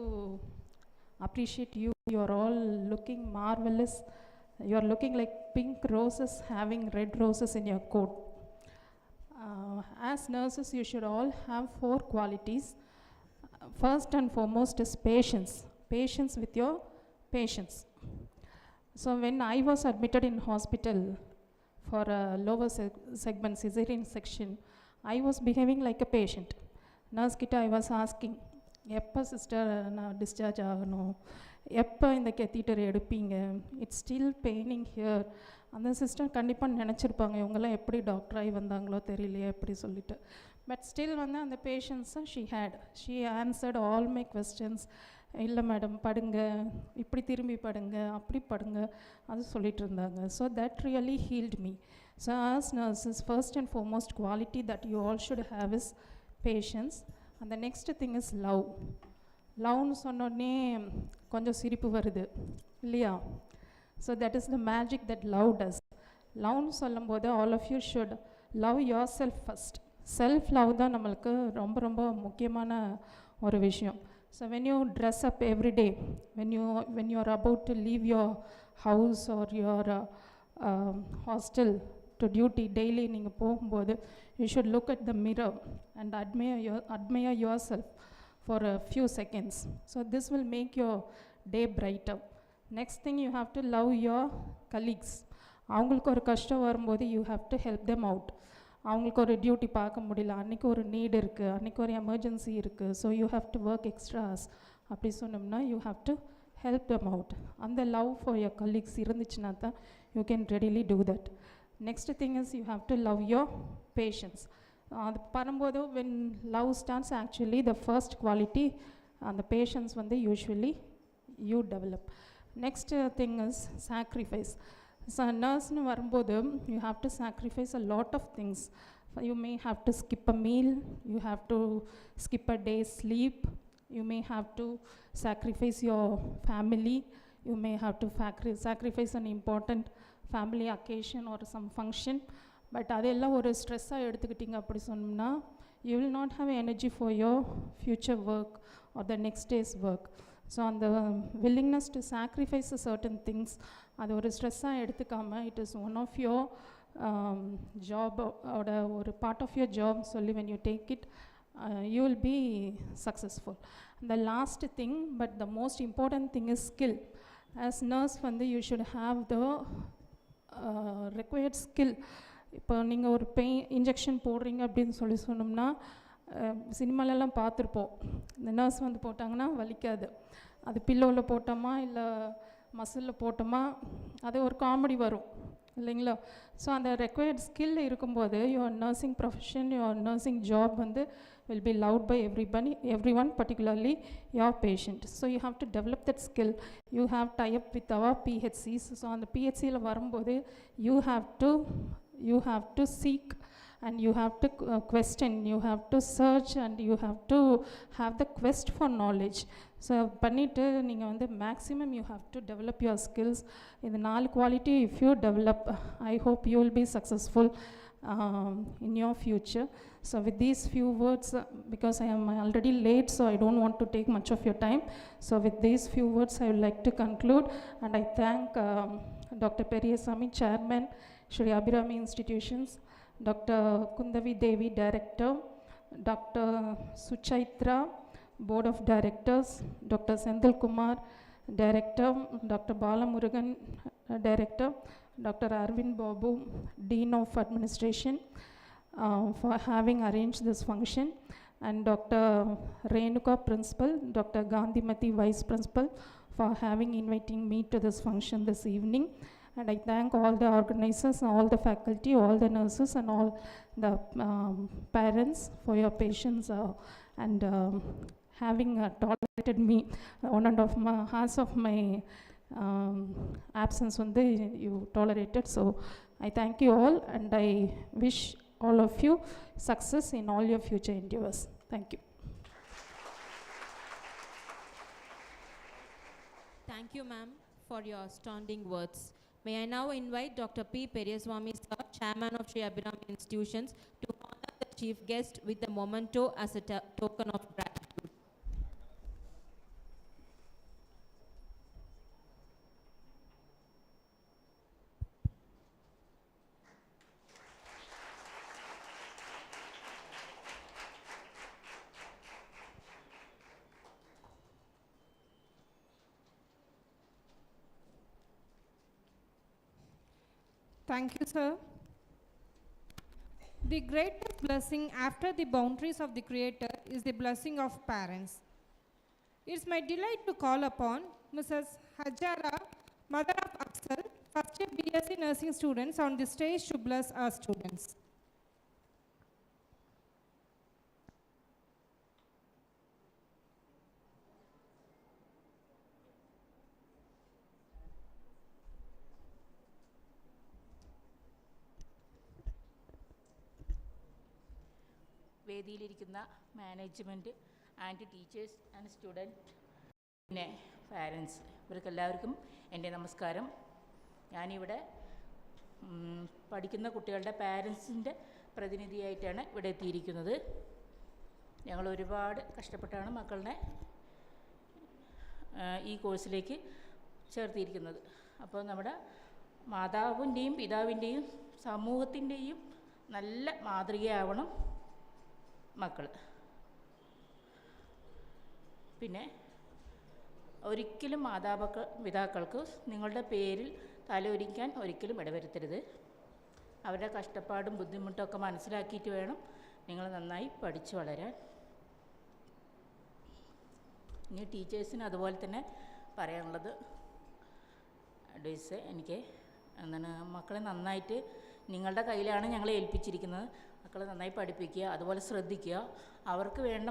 appreciate you. You are all looking marvelous. You are looking like pink roses having red roses in your coat. As nurses you should all have 4 qualities. First and foremost is patience. Patience with your patients. So when I was admitted in hospital for a lower segment cesarean section, I was behaving like a patient. Nurse kita I was asking, எப்போ sister நான் discharge ஆகணும், எப்போ இந்த catheter எடுப்பீங்க, it's still paining here. அந்த sister கண்டிப்பாக நினச்சிருப்பாங்க இவங்கெல்லாம் எப்படி டாக்டராகி வந்தாங்களோ தெரியலையே எப்படி சொல்லிட்டு. பட் ஸ்டில் வந்து அந்த பேஷண்ட்ஸை she answered all my questions. இல்லை மேடம் படுங்க, இப்படி திரும்பி படுங்க, அப்படி படுங்க, அது சொல்லிட்டு இருந்தாங்க. So that really healed me. So as nurses first and foremost quality that you all should have is patience. அந்த நெக்ஸ்ட் திங் இஸ் லவ். லவ்னு சொன்னோடனே கொஞ்சம் சிரிப்பு வருது இல்லையா? So that is the magic that love does. லவ்னு சொல்லும்போது all of you should love yourself first. Self love தான் நம்மளுக்கு ரொம்ப ரொம்ப முக்கியமான ஒரு விஷயம். So when you dress up every day, when you are about to leave your house or your hostel to duty daily, நீங்க போகும்போது you should look at the mirror and admire yourself for a few seconds. So this will make your day brighter. Next thing, you have to love your colleagues. அவங்களுக்கு ஒரு கஷ்டம் வரும்போது you have to help them out. அவங்களுக்கு ஒரு duty பார்க்க முடியல, அன்றைக்கி ஒரு நீடு இருக்குது, அன்றைக்கி ஒரு எமர்ஜென்சி இருக்குது, so you have to work extras அப்படி சொன்னோம்னா you have to help them out. அந்த லவ் ஃபார் யர் கலீக்ஸ் இருந்துச்சுன்னா தான் you can readily do that. Next thing is you have to love your patients. அது பண்ணும்போது when love starts actually the first quality அந்த patience வந்து usually you develop. Next thing is sacrifice. So nurse-nu varumbodhu you have to sacrifice a lot of things. You may have to skip a meal, you have to skip a day's sleep, you may have to sacrifice your family, you may have to sacrifice an important family occasion or some function. But adella oru stress ah eduthukitinga appadi sonnumna you will not have energy for your future work or the next day's work. So on the willingness to sacrifice certain things, அது ஒரு ஸ்ட்ரெஸ்ஸாக எடுத்துக்காமல் it is one of your ஜாபோட ஒரு part of your job சொல்லி when you take it you will be successful. The last thing but the most important thing is skill. As nurse வந்து you should have the required skill. இப்போ நீங்கள் ஒரு injection போடுறீங்க அப்படின்னு சொன்னோம்னா சினிமாலெல்லாம் பார்த்துருப்போம், இந்த நர்ஸ் வந்து போட்டாங்கன்னா வலிக்காது, அது பில்லோவில் போட்டோமா இல்லை மசிலில் போட்டோமா அது ஒரு காமெடி வரும் இல்லைங்களா? ஸோ அந்த ரெக்வயர்ட் ஸ்கில் இருக்கும்போது your nursing profession your nursing job வந்து will be loved by everyone, particularly your patient. So you have to develop that skill. You have tie up with our PHCs. So on the PHCல வரும்போது you have to seek and you have to question, you have to search and you have to have the quest for knowledge. So பண்ணிட்டு நீங்கள் வந்து maximum you have to develop your skills. இந்த 4 quality if you develop, I hope you will be successful in your future. So with these few words, because I am already late, so I don't want to take much of your time. So with these few words, I would like to conclude, and I thank Dr. Periyasamy, Chairman, Sree Abirami Institutions, Dr. Kundavi Devi, Director, Dr. Suchaitra, Board of Directors, Dr. Senthil Kumar, Director, Dr. Balamurugan, Director, Dr. Arvind Babu, Dean of Administration, for having arranged this function, and Dr. Renuka, Principal, Dr. Gandhimati, Vice Principal, for having inviting me to this function this evening. And I thank all the organizers, all the faculty, all the nurses, and all the parents for your patience and having tolerated me 1.5 hours of my absence when you tolerated. So I thank you all, and I wish all of you success in all your future endeavors. Thank you. Thank you, ma'am, for your astounding words. May I now invite Dr. P. Periyaswamy, sir, Chairman of Sree Abirami Institutions, to honor the chief guest with the memento as a token of gratitude. Thank you, sir. The greatest blessing after the boundaries of the Creator is the blessing of parents. It's my delight to call upon Mrs. Hajara, mother of Aksal, first year BSc nursing students, on the stage to bless our students. വേദിയിലിരിക്കുന്ന management and teachers and student, പിന്നെ parents, ഇവർക്കെല്ലാവർക്കും എൻ്റെ നമസ്കാരം. ഞാനിവിടെ പഠിക്കുന്ന കുട്ടികളുടെ പാരൻസിൻ്റെ പ്രതിനിധിയായിട്ടാണ് ഇവിടെ എത്തിയിരിക്കുന്നത്. ഞങ്ങൾ ഒരുപാട് കഷ്ടപ്പെട്ടാണ് മക്കളുടെ ഈ കോഴ്സിലേക്ക് ചേർത്തിരിക്കുന്നത്. അപ്പോൾ നമ്മുടെ മാതാവിൻ്റെയും പിതാവിൻ്റെയും സമൂഹത്തിൻ്റെയും നല്ല മാതൃകയാവണം മക്കൾ. പിന്നെ ഒരിക്കലും പിതാക്കൾക്ക് നിങ്ങളുടെ പേരിൽ തലയൊരിക്കാൻ ഒരിക്കലും ഇടവരുത്തരുത്. അവരുടെ കഷ്ടപ്പാടും ബുദ്ധിമുട്ടൊക്കെ മനസ്സിലാക്കിയിട്ട് വേണം നിങ്ങൾ നന്നായി പഠിച്ചു വളരാൻ. ഇനി ടീച്ചേഴ്സിന് അതുപോലെ തന്നെ പറയാനുള്ളത് അഡ്വൈസ് എനിക്ക് എന്താണ്, മക്കളെ നന്നായിട്ട് നിങ്ങളുടെ കയ്യിലാണ് ഞങ്ങളെ ഏൽപ്പിച്ചിരിക്കുന്നത്. മക്കളെ നന്നായി പഠിപ്പിക്കുക, അതുപോലെ ശ്രദ്ധിക്കുക, അവർക്ക് വേണ്ട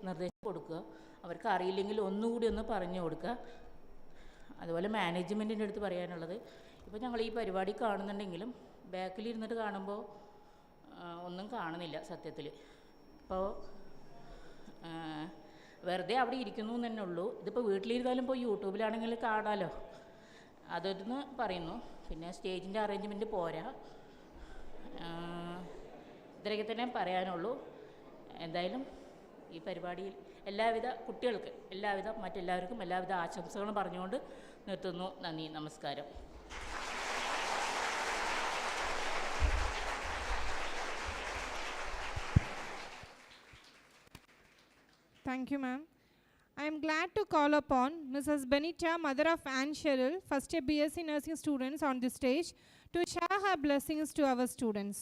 നിർദ്ദേശം കൊടുക്കുക, അവർക്ക് അറിയില്ലെങ്കിൽ ഒന്നുകൂടി ഒന്ന് പറഞ്ഞു കൊടുക്കുക. അതുപോലെ മാനേജ്മെൻറ്റിൻ്റെ അടുത്ത് പറയാനുള്ളത്, ഇപ്പോൾ ഞങ്ങൾ ഈ പരിപാടി കാണുന്നുണ്ടെങ്കിലും ബാക്കിലിരുന്നിട്ട് കാണുമ്പോൾ ഒന്നും കാണുന്നില്ല സത്യത്തിൽ. ഇപ്പോൾ വെറുതെ അവിടെ ഇരിക്കുന്നു എന്ന് തന്നെ ഉള്ളൂ. ഇതിപ്പോൾ വീട്ടിലിരുന്നാലും ഇപ്പോൾ യൂട്യൂബിലാണെങ്കിൽ കാണാമല്ലോ, അതൊന്ന് പറയുന്നു. പിന്നെ സ്റ്റേജിൻ്റെ അറേഞ്ച്മെൻറ്റ് പോരാ, ഇത്രയൊക്കെ തന്നെ പറയാനുള്ളൂ. എന്തായാലും ഈ പരിപാടിയിൽ എല്ലാവിധ കുട്ടികൾക്ക് മറ്റെല്ലാവർക്കും എല്ലാവിധ ആശംസകളും പറഞ്ഞുകൊണ്ട് നിർത്തുന്നു. നന്ദി, നമസ്കാരം. Thank you, ma'am. I am glad to call upon Mrs. Benita, mother of Anne Cheryl, first year BSc nursing students, on the stage to share her blessings to our students.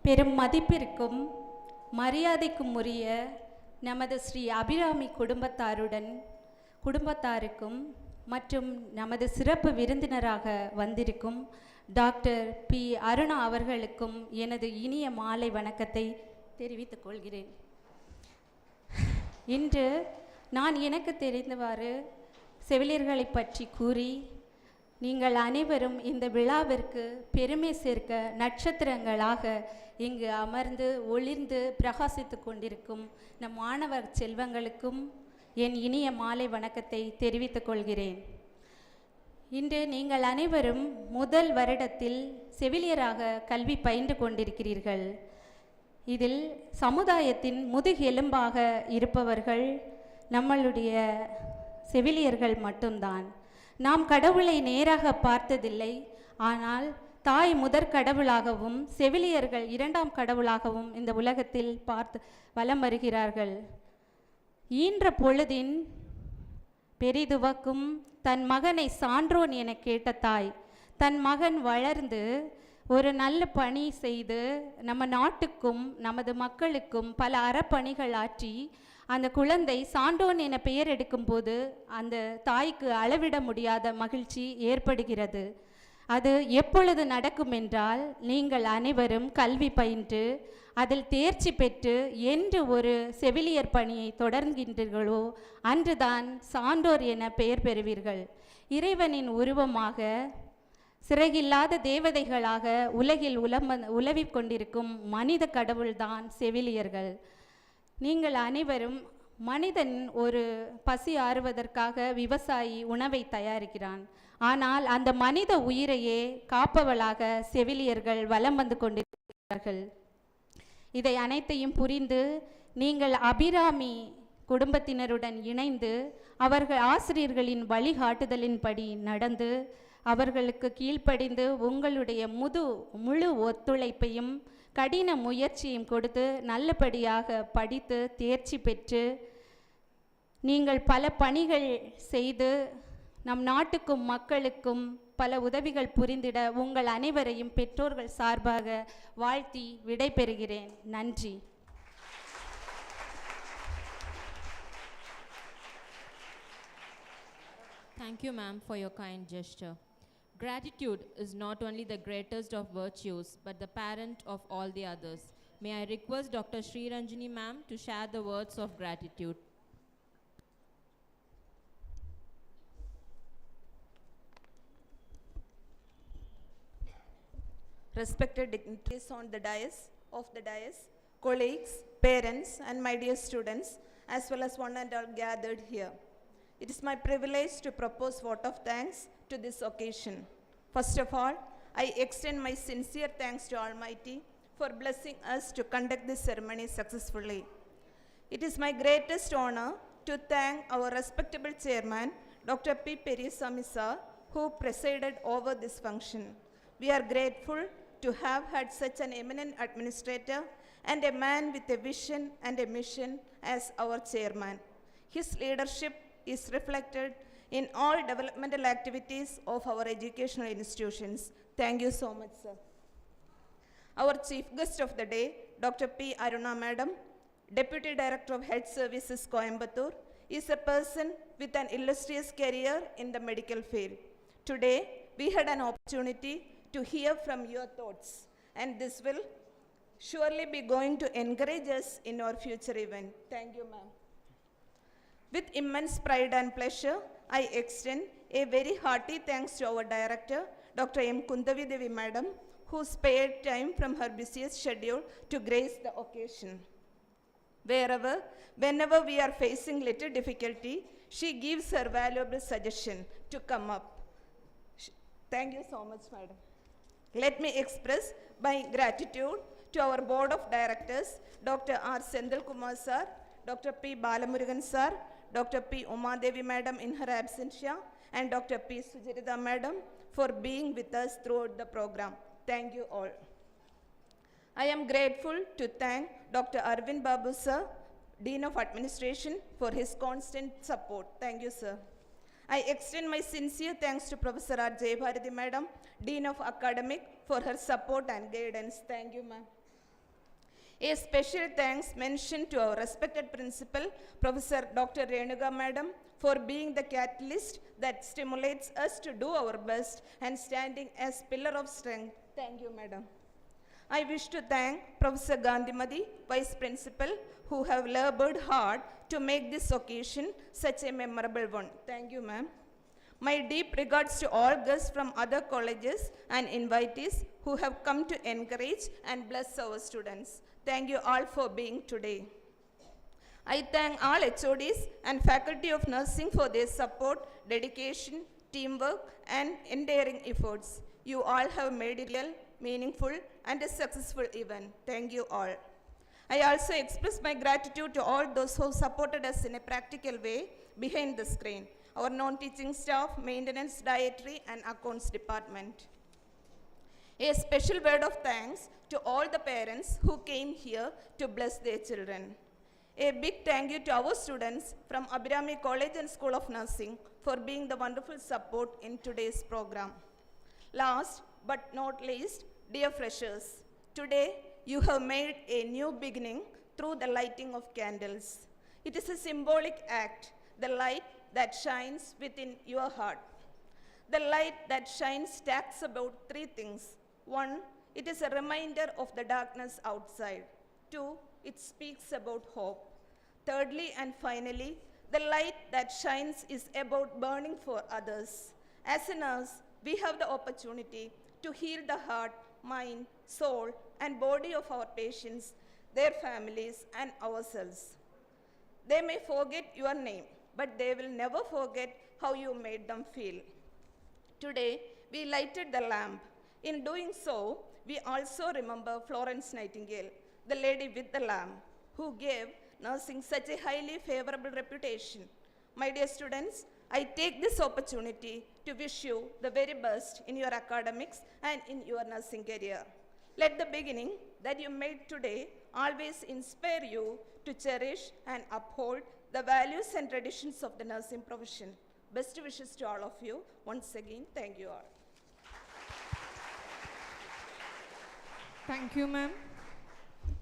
பெரும் மதிப்பிற்கும் மரியாதைக்கும் உரிய நமது ஸ்ரீ அபிராமி குடும்பத்தாருக்கும் மற்றும் நமது சிறப்பு விருந்தினராக வந்திருக்கும் டாக்டர் பி அருணா அவர்களுக்கும் எனது இனிய மாலை வணக்கத்தை தெரிவித்துக் கொள்கிறேன். இன்று நான் எனக்கு தெரிந்தவாறு செவிலியர்களை பற்றி கூறி நீங்கள் அனைவரும் இந்த விழாவிற்கு பெருமை சேர்க்க நட்சத்திரங்களாக இங்கு அமர்ந்து ஒளிர்ந்து பிரகாசித்து கொண்டிருக்கும் நம் மாணவர் செல்வங்களுக்கும் என் இனிய மாலை வணக்கத்தை தெரிவித்துக் கொள்கிறேன். இன்று நீங்கள் அனைவரும் முதல் வருடத்தில் செவிலியராக கல்வி பயின்று கொண்டிருக்கிறீர்கள். இதில் சமுதாயத்தின் முதுகெலும்பாக இருப்பவர்கள் நம்மளுடைய செவிலியர்கள் மட்டும்தான். நாம் கடவுளை நேராக பார்த்ததில்லை, ஆனால் தாய் முதற் கடவுளாகவும் செவிலியர்கள் இரண்டாம் கடவுளாகவும் இந்த உலகத்தில் வலம் வருகிறார்கள். ஈன்ற பொழுதின் பெரிதுவக்கும் தன் மகனை சான்றோன் என கேட்ட தாய் தன் மகன் வளர்ந்து ஒரு நல்ல பணி செய்து நம்ம நாட்டுக்கும் நமது மக்களுக்கும் பல அறப்பணிகள் ஆற்றி அந்த குழந்தை சான்றோன் என பெயர் எடுக்கும்போது அந்த தாய்க்கு அளவிட முடியாத மகிழ்ச்சி ஏற்படுகிறது. அது எப்பொழுது நடக்கும் என்றால், நீங்கள் அனைவரும் கல்வி பயின்று அதில் தேர்ச்சி பெற்று என்று ஒரு செவிலியர் பணியை தொடர்கின்றீர்களோ அன்றுதான் சான்றோர் என பெயர் பெறுவீர்கள். இறைவனின் உருவமாக சிறகில்லாத தேவதைகளாக உலகில் உலவிக் கொண்டிருக்கும் மனித கடவுள்தான் செவிலியர்கள். நீங்கள் அனைவரும், மனிதன் ஒரு பசி ஆறுவதற்காக விவசாயி உணவை தயாரிக்கிறான். ஆனால் அந்த மனித உயிரையே காப்பவளாக செவிலியர்கள் வலம் வந்து கொண்டிருக்கிறார்கள். இதை அனைத்தையும் புரிந்து நீங்கள் அபிராமி குடும்பத்தினருடன் இணைந்து அவர்கள் ஆசிரியர்களின் வழிகாட்டுதலின்படி நடந்து அவர்களுக்கு கீழ்ப்படிந்து உங்களுடைய முழு ஒத்துழைப்பையும் கடின முயற்சியும் கொடுத்து நல்லபடியாக படித்து தேர்ச்சி பெற்று நீங்கள் பல பணிகள் செய்து நம் நாட்டுக்கும் மக்களுக்கும் பல உதவிகள் புரிந்திட உங்கள் அனைவரையும் பெற்றோர்கள் சார்பாக வாழ்த்தி விடைபெறுகிறேன். நன்றி. Thank you, ma'am, for your kind gesture. Gratitude is not only the greatest of virtues, but the parent of all the others. May I request Dr. Sree Ranjini, ma'am, to share the words of gratitude. Respected dignitaries on the dais, colleagues, parents, and my dear students, as well as one and all gathered here. It is my privilege to propose vote of thanks to this occasion. First of all, I extend my sincere thanks to Almighty for blessing us to conduct this ceremony successfully. It is my greatest honor to thank our respectable chairman, Dr. P. Periyasamy sir, who presided over this function. We are grateful to have had such an eminent administrator and a man with a vision and a mission as our chairman. His leadership is reflected in all developmental activities of our educational institutions. Thank you so much, sir. Our chief guest of the day, Dr. P. Aruna Madam, Deputy Director of Health Services, Coimbatore, is a person with an illustrious career in the medical field. Today, we had an opportunity to hear from your thoughts, and this will surely be going to encourage us in our future event. Thank you, ma'am. With immense pride and pleasure, I extend a very hearty thanks to our director, Dr. M. Kundavi Devi Madam, who spared time from her busiest schedule to grace the occasion. Whenever we are facing little difficulty, she gives her valuable suggestion to come up. Thank you so much, madam. Let me express my gratitude to our board of directors, Dr. R. Sendal Kumar sir, Dr. P. Balamurugan sir, Dr. P. Uma Devi madam in her absentia, and Dr. P. Sujirita madam for being with us throughout the program. Thank you all. I am grateful to thank Dr. Arvind Babu sir, Dean of Administration, for his constant support. Thank you, sir. I extend my sincere thanks to Professor R. Jayabharati madam, Dean of Academic, for her support and guidance. Thank you, ma'am. A special thanks mentioned to our respected principal, Professor Dr. Renuga madam, for being the catalyst that stimulates us to do our best and standing as pillar of strength. Thank you, madam. I wish to thank Professor Gandhimadi, Vice Principal, who have labored hard to make this occasion such a memorable one. Thank you, ma'am. My deep regards to all guests from other colleges and invitees who have come to encourage and bless our students. Thank you all for being today. I thank all HODs and faculty of nursing for their support, dedication, teamwork, and endearing efforts. You all have made it real, meaningful, and a successful event. Thank you all. I also express my gratitude to all those who supported us in a practical way behind the screen. Our non-teaching staff, maintenance, dietary, and accounts department. A special word of thanks to all the parents who came here to bless their children. A big thank you to our students from Abirami College and School of Nursing for being the wonderful support in today's program. Last but not least, dear freshers, today you have made a new beginning through the lighting of candles. It is a symbolic act, the light that shines within your heart. The light that shines talks about three things. One, it is a reminder of the darkness outside. Two, it speaks about hope. Thirdly and finally, the light that shines is about burning for others. As a nurse, we have the opportunity to heal the heart, mind, soul, and body of our patients, their families, and ourselves. They may forget your name, but they will never forget how you made them feel. Today, we lighted the lamp. In doing so, we also remember Florence Nightingale, the lady with the lamp, who gave nursing such a highly favorable reputation. My dear students, I take this opportunity to wish you the very best in your academics and in your nursing career. Let the beginning that you made today always inspire you to cherish and uphold the values and traditions of the nursing profession. Best wishes to all of you. Once again, thank you all. Thank you, ma'am.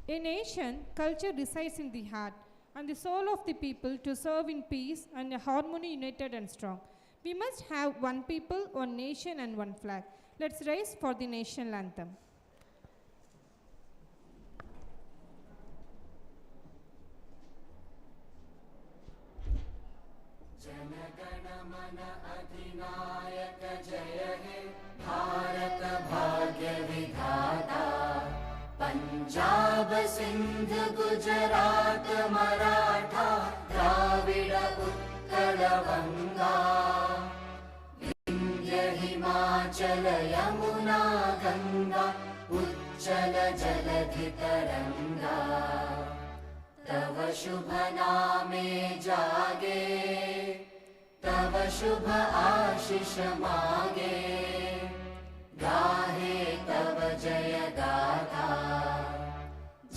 A nation, culture resides in the heart and the soul of the people to serve in peace and a harmony united and strong. We must have one people, one nation and one flag. Let's rise for the national anthem. Punjab Sindh Gujarat Maratha Dravid Utkal Ganga Vindhya Himachal Yamuna Ganga उच्चल जलधि तरंगा तव शुभ नामे जागे तव शुभ आशीष मागे गाहे तव जय गाथा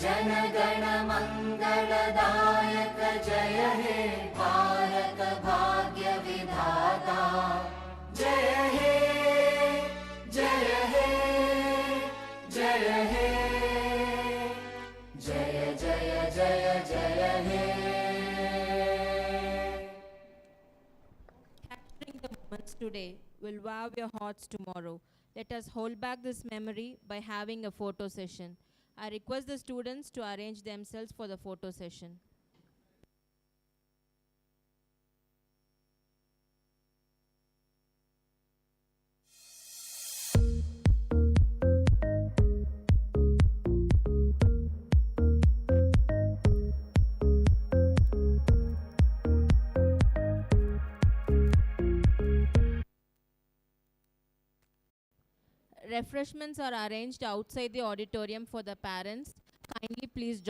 जन गण मंगलदायक जय हे भारत भाग्य विधाता जय हे जय हे जय हे जय जय जय जय हे Capturing the moments today will wow your hearts tomorrow. Let us hold back this memory by having a photo session. I request the students to arrange themselves for the photo session. Refreshments are arranged outside the auditorium for the parents. Kindly please join.